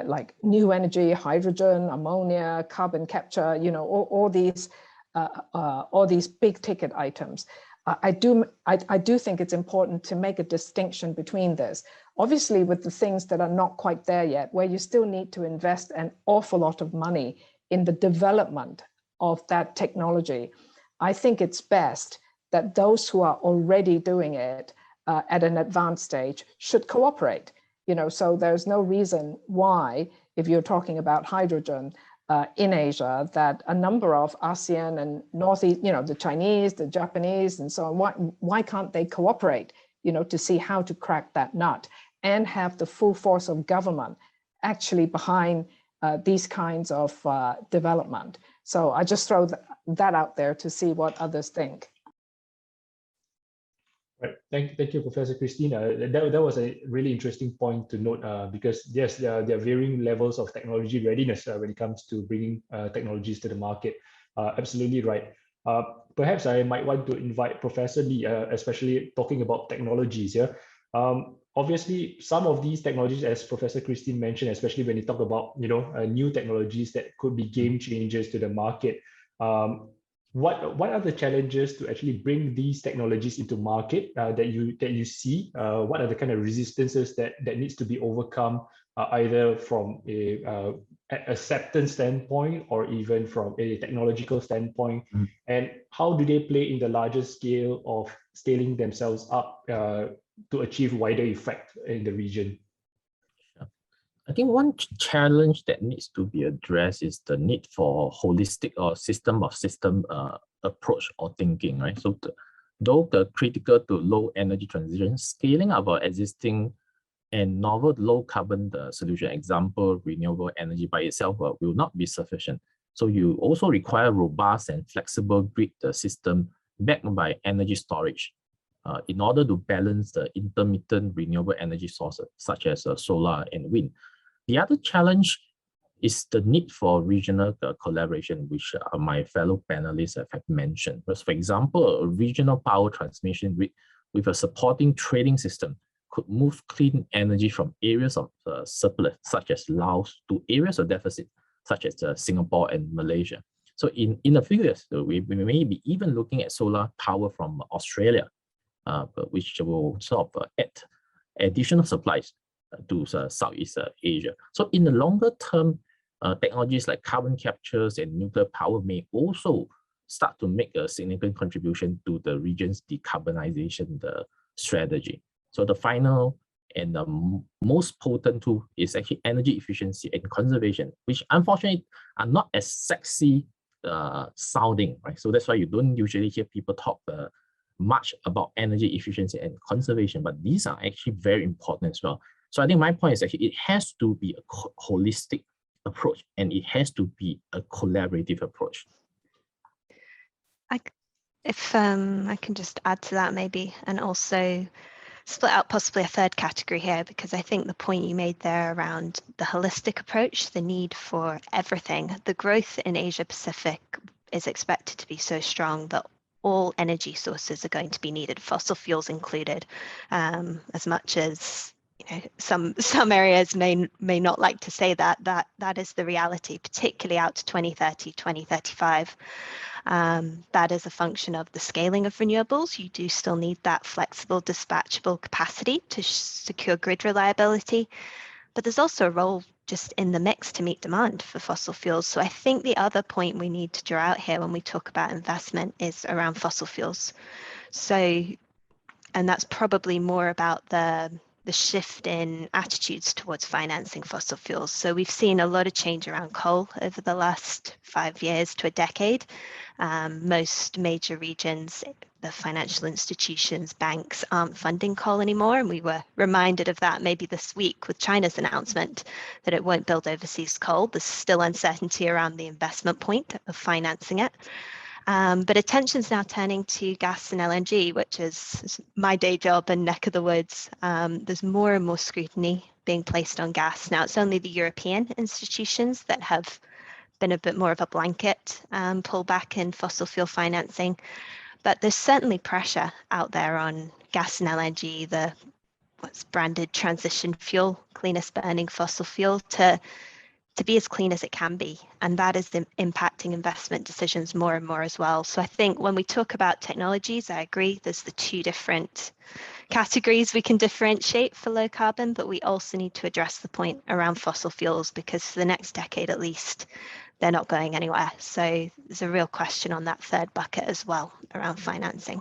like new energy, hydrogen, ammonia, carbon capture, all these big ticket items. I do think it's important to make a distinction between this. Obviously, with the things that are not quite there yet, where you still need to invest an awful lot of money in the development of that technology, I think it's best that those who are already doing it at an advanced stage should cooperate. So there's no reason why, if you're talking about hydrogen in Asia, that a number of ASEAN and Northeast, the Chinese, the Japanese, and so on, why can't they cooperate, to see how to crack that nut and have the full force of government actually behind these kinds of development? So I just throw that out there to see what others think. Right. Thank you, Professor Christine. That was a really interesting point to note, because yes, there are varying levels of technology readiness when it comes to bringing technologies to the market. Absolutely right. Perhaps I might want to invite Professor Lee, especially talking about technologies here. Obviously, some of these technologies, as Professor Christine mentioned, especially when you talk about new technologies that could be game changers to the market. What are the challenges to actually bring these technologies into market that you see? What are the kind of resistances that needs to be overcome, either from a acceptance standpoint or even from a technological standpoint? And how do they play in the larger scale of scaling themselves up to achieve wider effect in the region? I think one challenge that needs to be addressed is the need for holistic or system approach or thinking, right? So though the critical to low energy transition, scaling up our existing and novel low carbon solution, example, renewable energy by itself will not be sufficient. So you also require robust and flexible grid system backed by energy storage in order to balance the intermittent renewable energy sources such as solar and wind. The other challenge is the need for regional collaboration, which my fellow panelists have mentioned. For example, a regional power transmission with a supporting trading system could move clean energy from areas of surplus, such as Laos, to areas of deficit, such as Singapore and Malaysia. So in a few years, we may be even looking at solar power from Australia, which will sort of add additional supplies to Southeast Asia. So in the longer term, technologies like carbon captures and nuclear power may also start to make a significant contribution to the region's decarbonization strategy. So the final and the most potent tool is actually energy efficiency and conservation, which unfortunately are not as sexy sounding, right? So that's why you don't usually hear people talk much about energy efficiency and conservation, but these are actually very important as well. So I think my point is actually it has to be a holistic approach, and it has to be a collaborative approach. If I can just add to that maybe, and also split out possibly a third category here, because I think the point you made there around the holistic approach, the need for everything, the growth in Asia Pacific is expected to be so strong that all energy sources are going to be needed, fossil fuels included, as much as some areas may not like to say that is the reality, particularly out to 2030, 2035. That is a function of the scaling of renewables. You do still need that flexible, dispatchable capacity to secure grid reliability, but there's also a role just in the mix to meet demand for fossil fuels. So I think the other point we need to draw out here when we talk about investment is around fossil fuels. So, and that's probably more about the shift in attitudes towards financing fossil fuels. So we've seen a lot of change around coal over the last 5 years to a decade. Most major regions, the financial institutions, banks aren't funding coal anymore. And we were reminded of that maybe this week with China's announcement that it won't build overseas coal. There's still uncertainty around the investment point of financing it. But attention's now turning to gas and LNG, which is my day job and neck of the woods. There's more and more scrutiny being placed on gas. Now, it's only the European institutions that have been a bit more of a blanket pullback in fossil fuel financing. But there's certainly pressure out there on gas and LNG, the what's branded transition fuel, cleanest burning fossil fuel, to be as clean as it can be. And that is impacting investment decisions more and more as well. So I think when we talk about technologies, I agree, there's the two different categories we can differentiate for low carbon, but we also need to address the point around fossil fuels, because for the next decade at least, they're not going anywhere. So there's a real question on that third bucket as well around financing.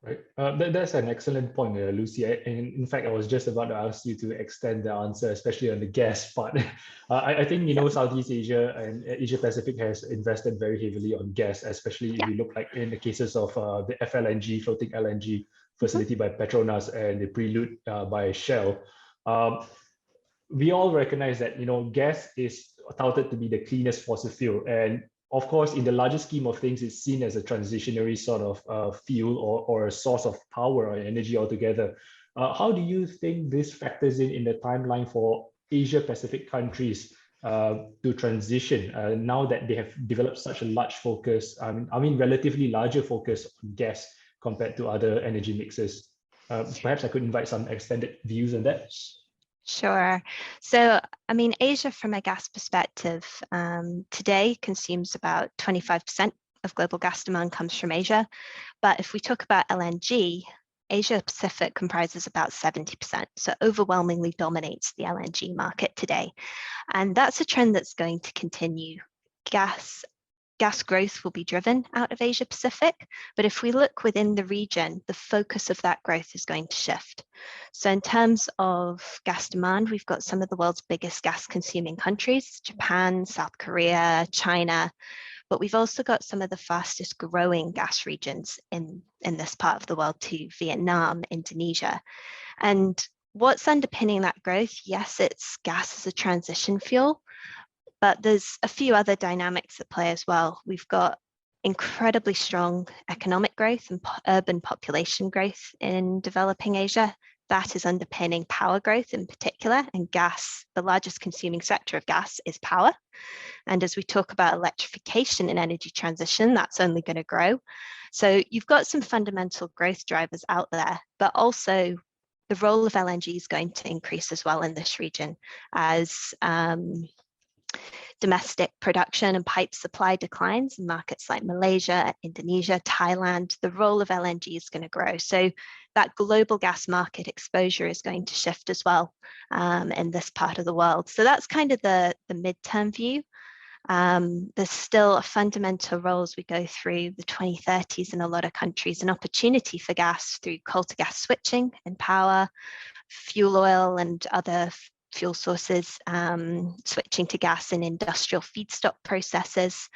Right. That's an excellent point, Lucy. And in fact, I was just about to ask you to extend the answer, especially on the gas part. I think, Southeast Asia and Asia Pacific has invested very heavily on gas, especially if you look like in the cases of the FLNG, floating LNG facility by Petronas and the Prelude by Shell. We all recognize that, gas is touted to be the cleanest fossil fuel. And of course, in the larger scheme of things, it's seen as a transitionary sort of fuel or a source of power or energy altogether. How do you think this factors in the timeline for Asia Pacific countries to transition now that they have developed such a large focus, relatively larger focus on gas compared to other energy mixes? Perhaps I could invite some extended views on that. Sure. So, Asia from a gas perspective today consumes about 25% of global gas demand comes from Asia. But if we talk about LNG, Asia Pacific comprises about 70%, so overwhelmingly dominates the LNG market today. And that's a trend that's going to continue. Gas growth will be driven out of Asia Pacific, but if we look within the region, the focus of that growth is going to shift. So in terms of gas demand, we've got some of the world's biggest gas consuming countries, Japan, South Korea, China, but we've also got some of the fastest growing gas regions in this part of the world too, Vietnam, Indonesia. And what's underpinning that growth? Yes, it's gas as a transition fuel, but there's a few other dynamics at play as well. We've got incredibly strong economic growth and urban population growth in developing Asia. That is underpinning power growth in particular, and gas, the largest consuming sector of gas is power. And as we talk about electrification and energy transition, that's only going to grow. So you've got some fundamental growth drivers out there, but also the role of LNG is going to increase as well in this region as domestic production and pipe supply declines in markets like Malaysia, Indonesia, Thailand. The role of LNG is going to grow. So that global gas market exposure is going to shift as well in this part of the world. So that's kind of the midterm view. There's still a fundamental role as we go through the 2030s in a lot of countries, an opportunity for gas through coal to gas switching in power, fuel oil and other fuel sources, switching to gas in industrial feedstock processes.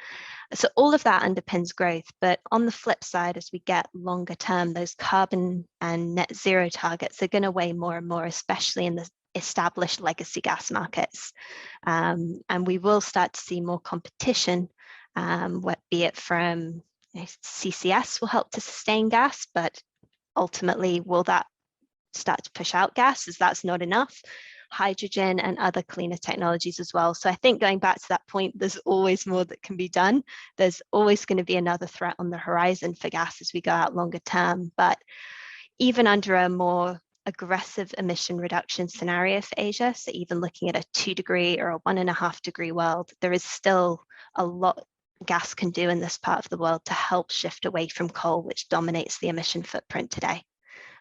So all of that underpins growth. But on the flip side, as we get longer term, those carbon and net zero targets are going to weigh more and more, especially in the established legacy gas markets. And we will start to see more competition, be it from CCS will help to sustain gas, but ultimately, will that start to push out gas as that's not enough? Hydrogen and other cleaner technologies as well. So I think going back to that point, there's always more that can be done. There's always going to be another threat on the horizon for gas as we go out longer term. But even under a more aggressive emission reduction scenario for Asia, so even looking at a 2 degree or a 1.5 degree world, there is still a lot gas can do in this part of the world to help shift away from coal, which dominates the emission footprint today.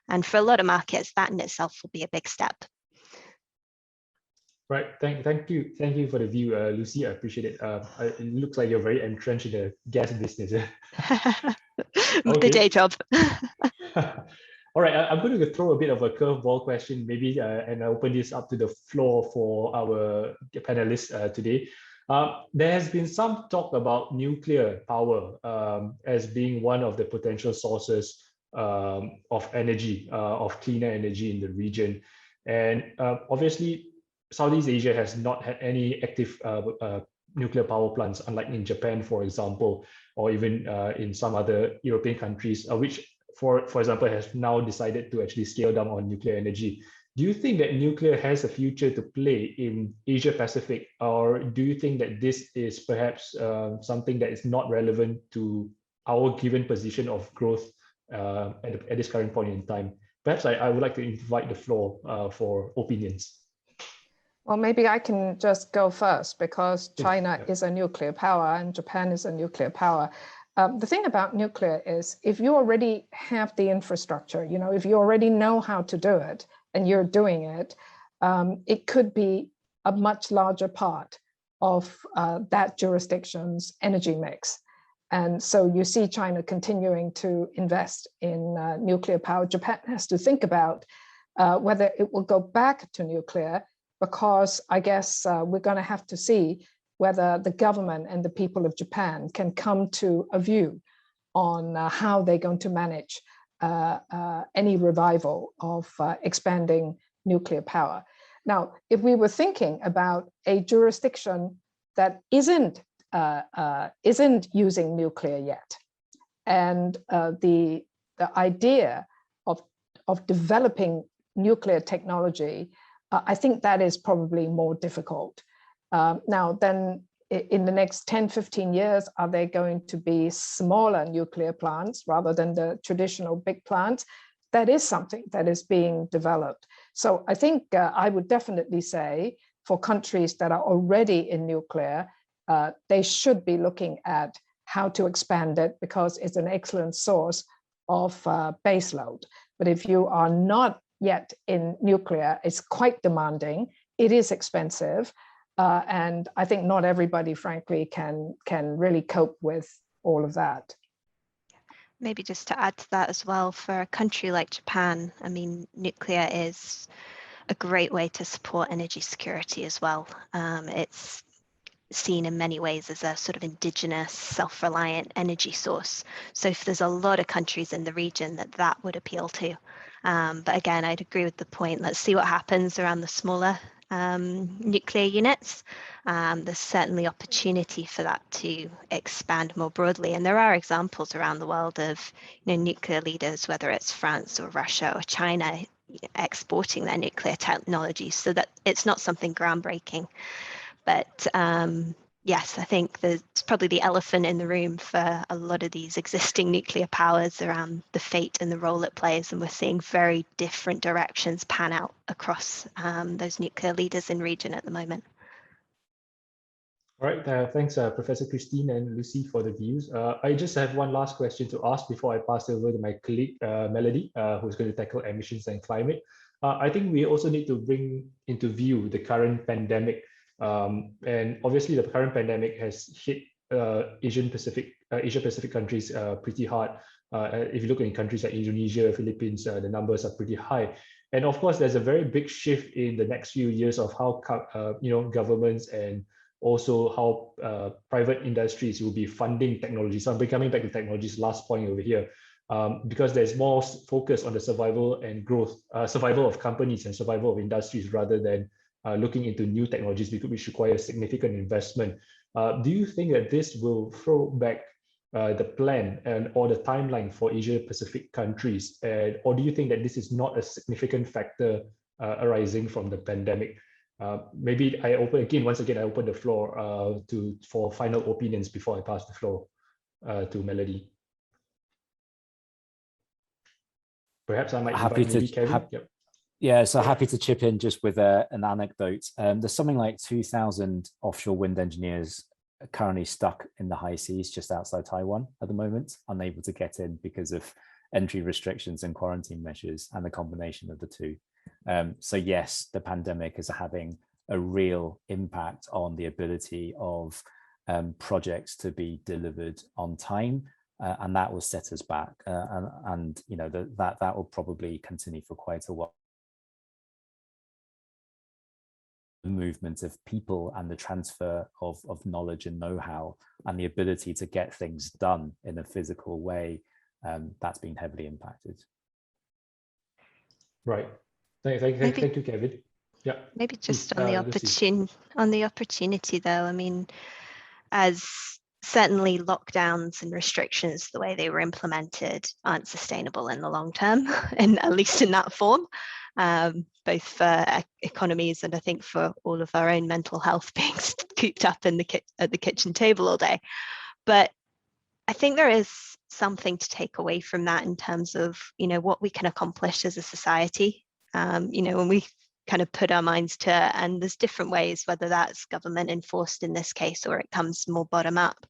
And for a lot of markets, that in itself will be a big step. Right. Thank you for the view, Lucy. I appreciate it. It looks like you're very entrenched in the gas business. The day job. All right, I'm going to throw a bit of a curveball question, maybe, and I open this up to the floor for our panelists today. There has been some talk about nuclear power as being one of the potential sources of energy, of cleaner energy in the region. And obviously, Southeast Asia has not had any active nuclear power plants, unlike in Japan, for example, or even in some other European countries, which, for example, has now decided to actually scale down on nuclear energy. Do you think that nuclear has a future to play in Asia Pacific, or do you think that this is perhaps something that is not relevant to our given position of growth at this current point in time? Perhaps I would like to invite the floor for opinions. Well, maybe I can just go first, because China is a nuclear power and Japan is a nuclear power. The thing about nuclear is, if you already have the infrastructure, if you already know how to do it and you're doing it, it could be a much larger part of that jurisdiction's energy mix. And so you see China continuing to invest in nuclear power. Japan has to think about whether it will go back to nuclear, because I guess we're going to have to see whether the government and the people of Japan can come to a view on how they're going to manage any revival of expanding nuclear power. Now, if we were thinking about a jurisdiction that isn't using nuclear yet, and the idea of developing nuclear technology, I think that is probably more difficult. Now, then in the next 10, 15 years, are there going to be smaller nuclear plants rather than the traditional big plants? That is something that is being developed. So I think I would definitely say, for countries that are already in nuclear, they should be looking at how to expand it, because it's an excellent source of baseload. But if you are not yet in nuclear, it's quite demanding, it is expensive, and I think not everybody, frankly, can really cope with all of that. Maybe just to add to that as well, for a country like Japan, I mean, nuclear is a great way to support energy security as well. It's seen in many ways as a sort of indigenous, self-reliant energy source. So if there's a lot of countries in the region that would appeal to. But again, I'd agree with the point. Let's see what happens around the smaller nuclear units. There's certainly opportunity for that to expand more broadly. And there are examples around the world of nuclear leaders, whether it's France or Russia or China, exporting their nuclear technology, so that it's not something groundbreaking. But yes, I think there's probably the elephant in the room for a lot of these existing nuclear powers around the fate and the role it plays. And we're seeing very different directions pan out across those nuclear leaders in region at the moment. All right, thanks, Professor Christine and Lucy, for the views. I just have one last question to ask before I pass it over to my colleague, Melody, who's going to tackle emissions and climate. I think we also need to bring into view the current pandemic And obviously the current pandemic has hit Asia Pacific countries pretty hard. If you look in countries like Indonesia, Philippines, the numbers are pretty high. And of course, there's a very big shift in the next few years of how governments and also how private industries will be funding technology. So I'm coming back to technology's last point over here, because there's more focus on the survival and growth, survival of companies and survival of industries rather than looking into new technologies, which require significant investment. Do you think that this will throw back the plan or the timeline for Asia Pacific countries, or do you think that this is not a significant factor arising from the pandemic? Maybe I once again I open the floor for final opinions before I pass the floor to Melody. Perhaps I might invite maybe Kevin. Yep. Yeah, so happy to chip in just with an anecdote. There's something like 2,000 offshore wind engineers currently stuck in the high seas just outside Taiwan at the moment, unable to get in because of entry restrictions and quarantine measures and the combination of the two. So yes, the pandemic is having a real impact on the ability of projects to be delivered on time, and that will set us back. And you know that will probably continue for quite a while. The movement of people and the transfer of knowledge and know-how and the ability to get things done in a physical way, that's been heavily impacted. Right. Thank you, Kevin. Yeah. Maybe just on the opportunity though, I mean, as certainly lockdowns and restrictions, the way they were implemented, aren't sustainable in the long term, and at least in that form. Both for economies and I think for all of our own mental health being cooped up in at the kitchen table all day. But I think there is something to take away from that in terms of, you know, what we can accomplish as a society. You know, when we kind of put our minds to, and there's different ways, whether that's government enforced in this case or it comes more bottom up.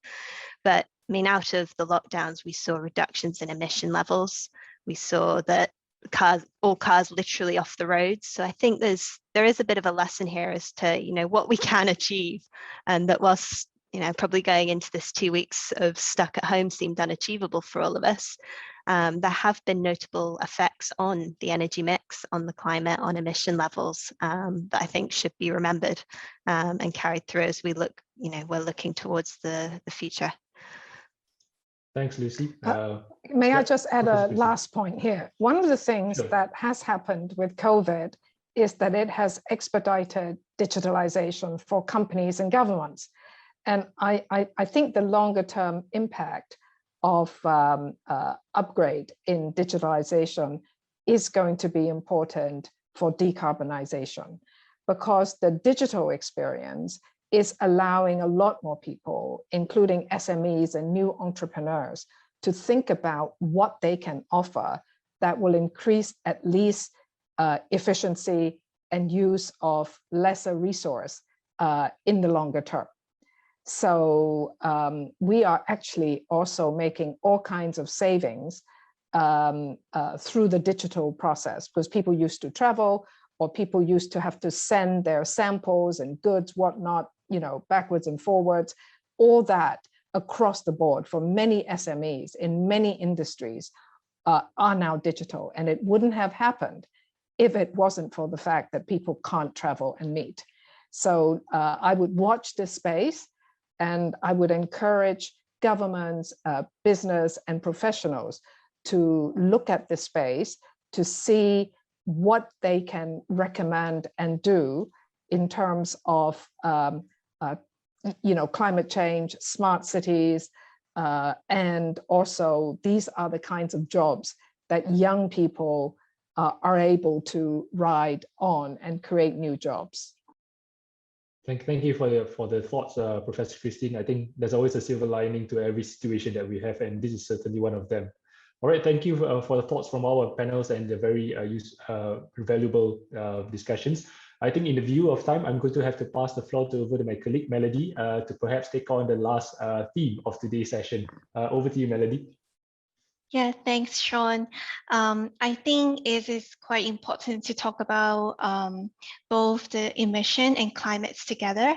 But I mean, out of the lockdowns, we saw reductions in emission levels. We saw that all cars literally off the roads. So I think there is a bit of a lesson here as to, you know, what we can achieve, and that whilst, you know, probably going into this 2 weeks of stuck at home seemed unachievable for all of us, there have been notable effects on the energy mix, on the climate, on emission levels that I think should be remembered and carried through as we look, you know, we're looking towards the future. Thanks, Lucy. May I just add a last point here? One of the things that has happened with COVID is that it has expedited digitalization for companies and governments. And I think the longer term impact of upgrade in digitalization is going to be important for decarbonization, because the digital experience is allowing a lot more people, including SMEs and new entrepreneurs, to think about what they can offer that will increase at least efficiency and use of lesser resource in the longer term. So we are actually also making all kinds of savings through the digital process, because people used to travel, or people used to have to send their samples and goods, whatnot, you know, backwards and forwards. All that across the board for many SMEs in many industries are now digital. And it wouldn't have happened if it wasn't for the fact that people can't travel and meet. So I would watch this space, and I would encourage governments, business and professionals to look at this space to see what they can recommend and do in terms of you know, climate change, smart cities, and also these are the kinds of jobs that young people are able to ride on and create new jobs. Thank you for the thoughts, Professor Christine. I think there's always a silver lining to every situation that we have, and this is certainly one of them. All right, thank you for the thoughts from our panels and the very valuable discussions. I think in the view of time, I'm going to have to pass the floor over to my colleague, Melody, to perhaps take on the last theme of today's session. Over to you, Melody. Yeah, thanks, Sean. I think it is quite important to talk about both the emission and climates together.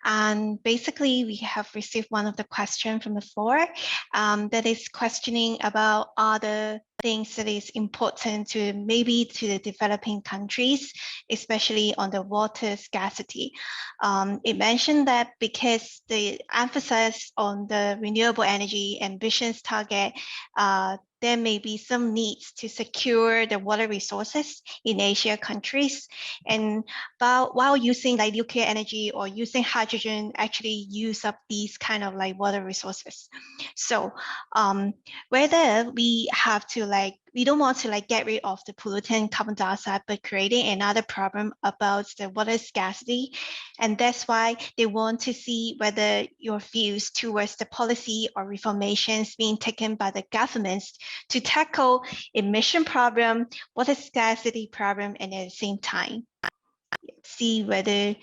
And basically, we have received one of the questions from the floor that is questioning about other things that is important to maybe to the developing countries, especially on the water scarcity. It mentioned that because the emphasis on the renewable energy ambitions target, there may be some needs to secure the water resources in Asia countries. And while using like nuclear energy or using hydrogen actually use up these kind of like water resources. So whether we have to like, we don't want to like get rid of the pollutant carbon dioxide, but creating another problem about the water scarcity. And that's why they want to see whether your views towards the policy or reformations being taken by the governments to tackle emission problem, water scarcity problem, and at the same time, see whether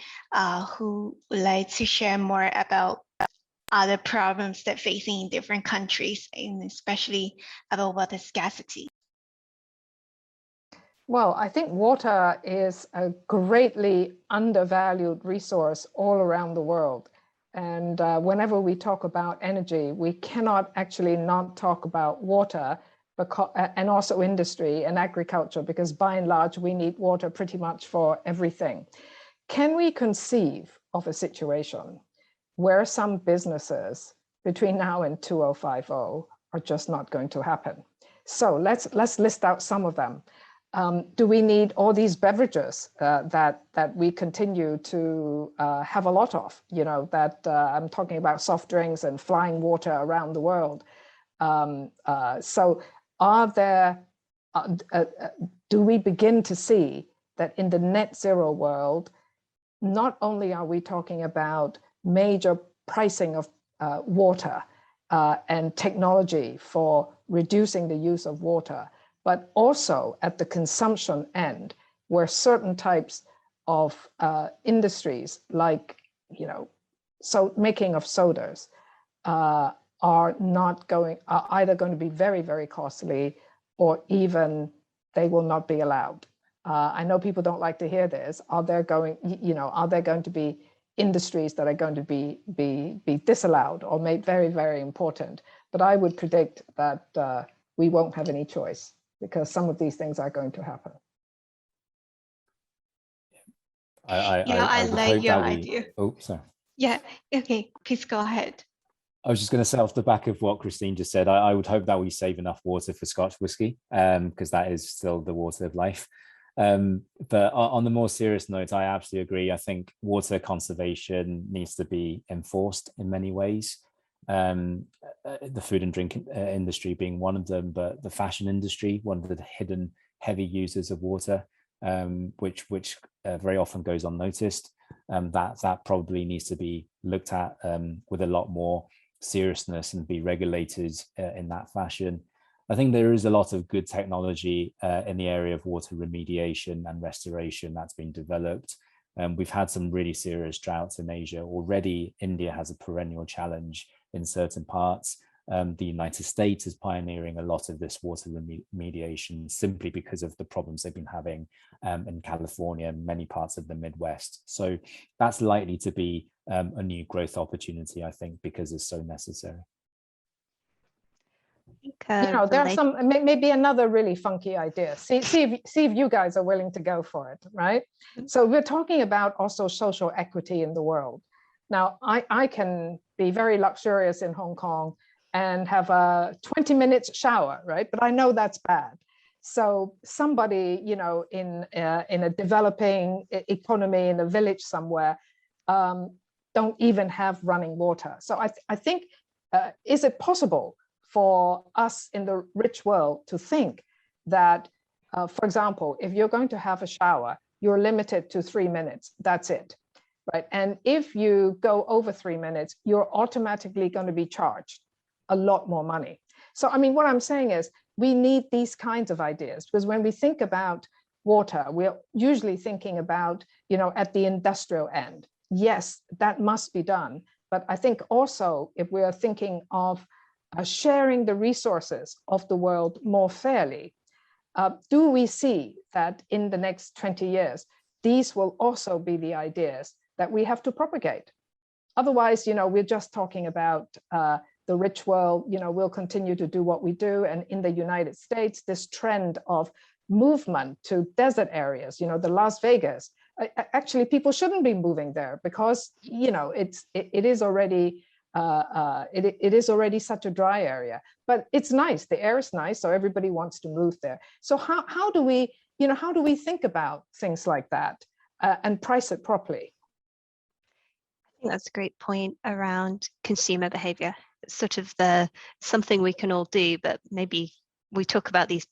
who would like to share more about other problems that facing in different countries, and especially about water scarcity. Well, I think water is a greatly undervalued resource all around the world. And whenever we talk about energy, we cannot actually not talk about water because, and also industry and agriculture, because by and large, we need water pretty much for everything. Can we conceive of a situation where some businesses between now and 2050 are just not going to happen? So let's list out some of them. Do we need all these beverages that we continue to have a lot of, you know, that I'm talking about soft drinks and flying water around the world. So are there, do we begin to see that in the net zero world, not only are we talking about major pricing of water and technology for reducing the use of water, but also at the consumption end, where certain types of industries, like, you know, so making of sodas, are either going to be very, very costly, or even they will not be allowed. I know people don't like to hear this. Are there going to be industries that are going to be disallowed or made very, very important? But I would predict that we won't have any choice, because some of these things are going to happen. I like your idea. Oh, sorry. Yeah, okay, please go ahead. I was just going to say off the back of what Christine just said, I would hope that we save enough water for Scotch whisky, because that is still the water of life. But on the more serious note, I absolutely agree. I think water conservation needs to be enforced in many ways. The food and drink industry being one of them, but the fashion industry, one of the hidden heavy users of water, which very often goes unnoticed. That probably needs to be looked at with a lot more seriousness and be regulated in that fashion. I think there is a lot of good technology in the area of water remediation and restoration that's been developed. We've had some really serious droughts in Asia already. India has a perennial challenge in certain parts. The United States is pioneering a lot of this water remediation simply because of the problems they've been having in California and many parts of the Midwest. So that's likely to be a new growth opportunity, I think, because it's so necessary. You know, there are some, maybe another really funky idea. See if you guys are willing to go for it, right? So we're talking about also social equity in the world. Now, I can be very luxurious in Hong Kong and have a 20 minutes shower, right? But I know that's bad. So somebody, you know, in a developing economy in a village somewhere, don't even have running water. So I think, is it possible for us in the rich world to think that, for example, if you're going to have a shower, you're limited to 3 minutes, that's it, right? And if you go over 3 minutes, you're automatically going to be charged a lot more money. So, I mean, what I'm saying is we need these kinds of ideas, because when we think about water, we're usually thinking about, you know, at the industrial end. Yes, that must be done. But I think also if we are thinking of sharing the resources of the world more fairly, do we see that in the next 20 years, these will also be the ideas that we have to propagate? Otherwise, we're just talking about the rich world, we'll continue to do what we do. And in the United States, this trend of movement to desert areas, the Las Vegas, actually people shouldn't be moving there because, it is already it is already such a dry area, but it's nice. The air is nice, so everybody wants to move there. So how do we, how do we think about things like that and price it properly? I think that's a great point around consumer behavior. It's sort of something we can all do, but maybe we talk about these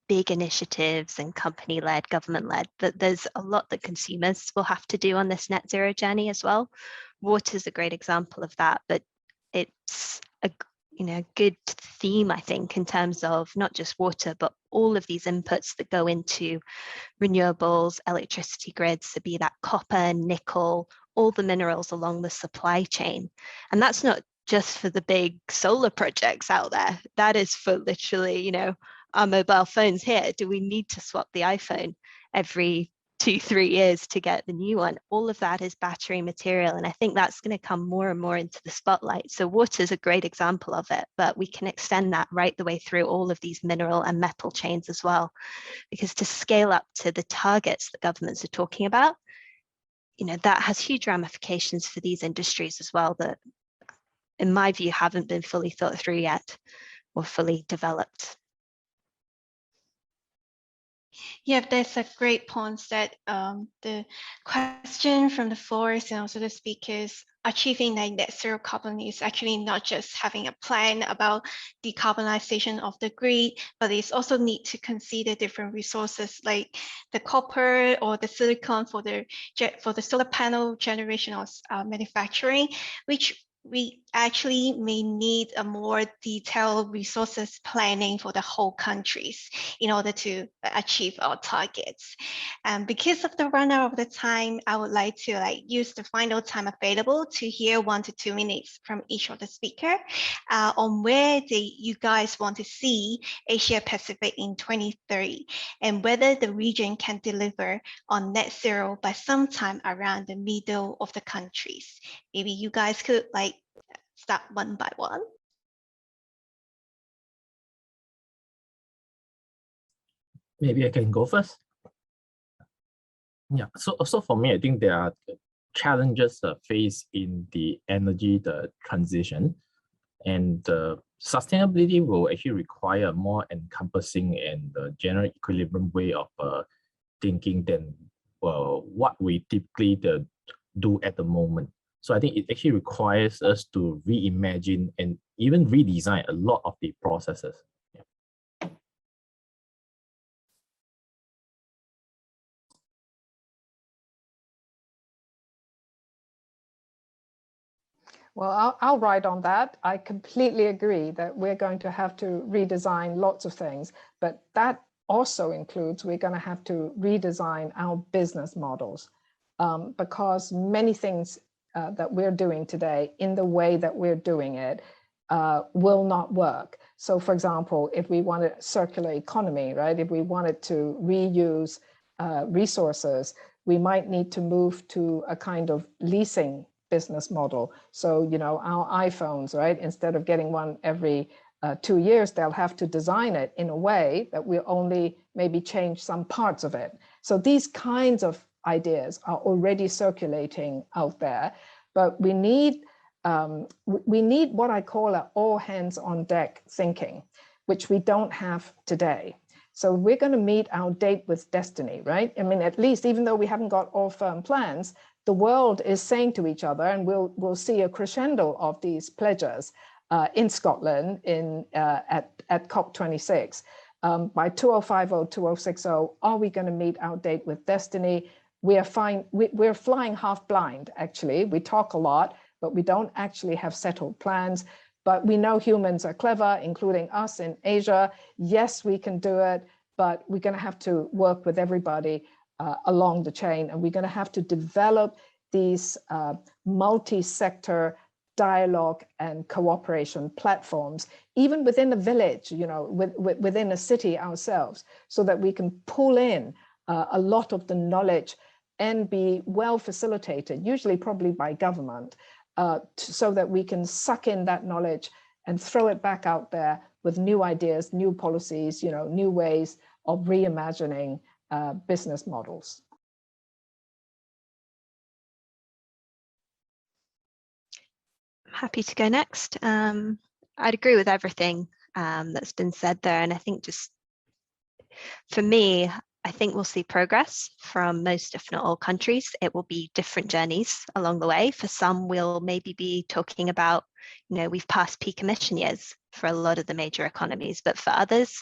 big initiatives and company-led, government-led, but there's a lot that consumers will have to do on this net zero journey as well. Water is a great example of that, but it's a good theme, I think, in terms of not just water, but all of these inputs that go into renewables, electricity grids, so be that copper, nickel, all the minerals along the supply chain. And that's not just for the big solar projects out there. That is for literally, our mobile phones here. Do we need to swap the iPhone every 2-3 years to get the new one? All of that is battery material. And I think that's going to come more and more into the spotlight. So water is a great example of it, but we can extend that right the way through all of these mineral and metal chains as well. Because to scale up to the targets that governments are talking about, that has huge ramifications for these industries as well that, in my view, haven't been fully thought through yet or fully developed. Yeah, that's a great point that the question from the floors and also the speakers, achieving net zero carbon is actually not just having a plan about decarbonization of the grid, but it's also need to consider different resources like the copper or the silicon for the solar panel generation or manufacturing, which we actually may need a more detailed resources planning for the whole countries in order to achieve our targets. And because of the run out of the time, I would like to use the final time available to hear 1 to 2 minutes from each of the speaker on where you guys want to see Asia Pacific in 2030 and whether the region can deliver on net zero by sometime around the middle of the countries. Maybe you guys could start one by one. Maybe I can go first. Yeah, so for me, I think there are challenges faced in the energy transition, and sustainability will actually require a more encompassing and general equilibrium way of thinking than what we typically do at the moment. So I think it actually requires us to reimagine and even redesign a lot of the processes. Yeah. Well, I'll write on that. I completely agree that we're going to have to redesign lots of things, but that also includes we're going to have to redesign our business models because many things that we're doing today in the way that we're doing it will not work. So for example, if we want a circular economy, right? If we wanted to reuse resources, we might need to move to a kind of leasing business model. So, our iPhones, right? Instead of getting one every 2 years, they'll have to design it in a way that we'll only maybe change some parts of it. So these kinds of ideas are already circulating out there, but we need what I call an all hands on deck thinking, which we don't have today. So we're going to meet our date with destiny, right? I mean, at least even though we haven't got all firm plans, the world is saying to each other, and we'll see a crescendo of these pledges in Scotland at COP26. By 2050, 2060, are we going to meet our date with destiny? We're flying half blind, actually. We talk a lot, but we don't actually have settled plans. But we know humans are clever, including us in Asia. Yes, we can do it, but we're going to have to work with everybody along the chain, and we're going to have to develop these multi-sector dialogue and cooperation platforms, even within a village, you know, within a city ourselves, so that we can pull in a lot of the knowledge and be well facilitated, usually probably by government, so that we can suck in that knowledge and throw it back out there with new ideas, new policies, you know, new ways of reimagining business models. Happy to go next. I'd agree with everything that's been said there. And I think just for me, I think we'll see progress from most, if not all countries. It will be different journeys along the way. For some, we'll maybe be talking about, you know, we've passed peak emission years for a lot of the major economies, but for others,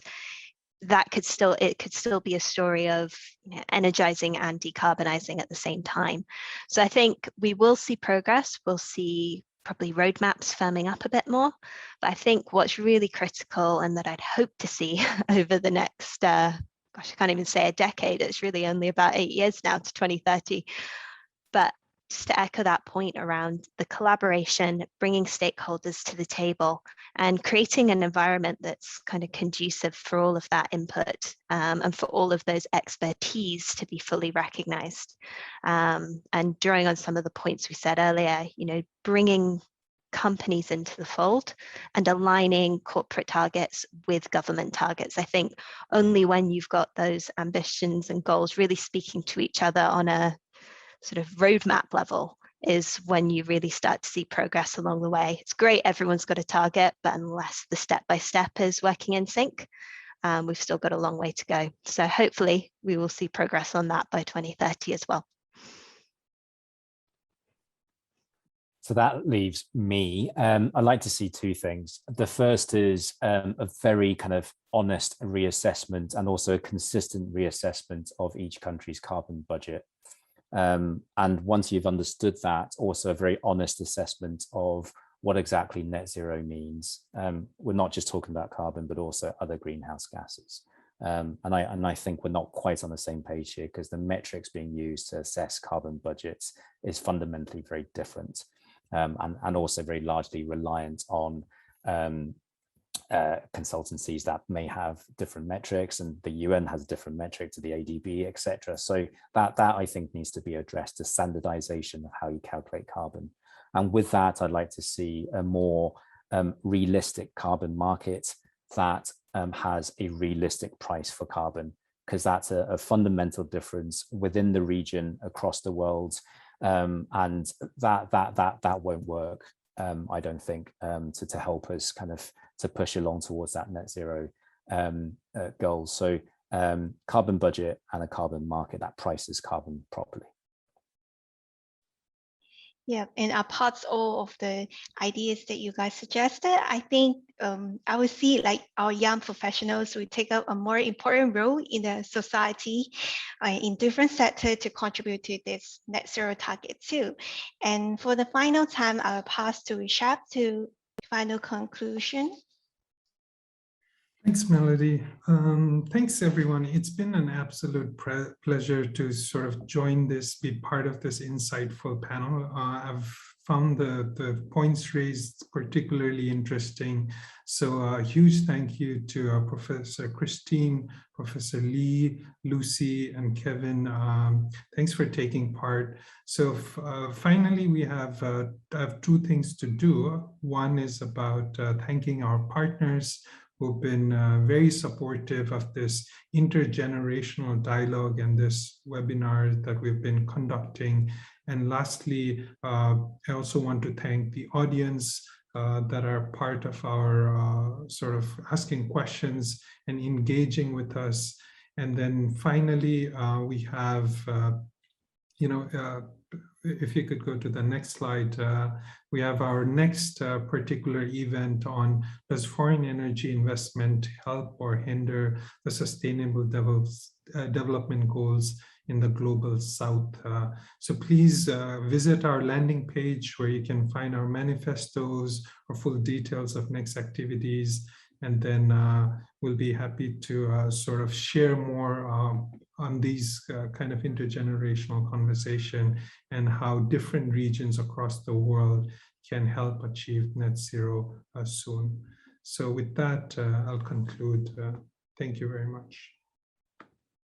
it could still be a story of, you know, energizing and decarbonizing at the same time. So I think we will see progress. We'll see probably roadmaps firming up a bit more. But I think what's really critical, and that I'd hope to see over the next, gosh, I can't even say a decade, it's really only about 8 years now to 2030. But just to echo that point around the collaboration, bringing stakeholders to the table and creating an environment that's kind of conducive for all of that input and for all of those expertise to be fully recognized. And drawing on some of the points we said earlier, you know, bringing companies into the fold and aligning corporate targets with government targets. I think only when you've got those ambitions and goals really speaking to each other on a sort of roadmap level is when you really start to see progress along the way. It's great, everyone's got a target, but unless the step-by-step is working in sync, we've still got a long way to go. So hopefully we will see progress on that by 2030 as well. So that leaves me. I'd like to see two things. The first is a very kind of honest reassessment and also a consistent reassessment of each country's carbon budget. And once you've understood that, also a very honest assessment of what exactly net zero means. We're not just talking about carbon, but also other greenhouse gases. And I think we're not quite on the same page here, because the metrics being used to assess carbon budgets is fundamentally very different, and also very largely reliant on consultancies that may have different metrics, and the UN has a different metric to the ADB, etc. So that I think needs to be addressed, to standardization of how you calculate carbon. And with that, I'd like to see a more realistic carbon market that has a realistic price for carbon, because that's a fundamental difference within the region, across the world, and that won't work, I don't think, to help us kind of to push along towards that net zero goal. So carbon budget and a carbon market that prices carbon properly. Yeah, and apart all of the ideas that you guys suggested, I think I would see like our young professionals will take up a more important role in the society in different sectors to contribute to this net zero target too. And for the final time, I'll pass to Rishab to final conclusion. Thanks, Melody. Thanks, everyone. It's been an absolute pleasure to sort of join this, be part of this insightful panel. I've found the points raised particularly interesting. So a huge thank you to Professor Christine, Professor Lee, Lucy, and Kevin. Thanks for taking part. So finally, we have two things to do. One is about thanking our partners who've been very supportive of this intergenerational dialogue and this webinar that we've been conducting. And lastly, I also want to thank the audience that are part of our sort of asking questions and engaging with us. And then finally, we have, if you could go to the next slide, we have our next particular event on does foreign energy investment help or hinder the sustainable development goals in the global south. So please visit our landing page where you can find our manifestos or full details of next activities. And then we'll be happy to sort of share more on these kind of intergenerational conversation and how different regions across the world can help achieve net zero soon. So with that, I'll conclude. Thank you very much.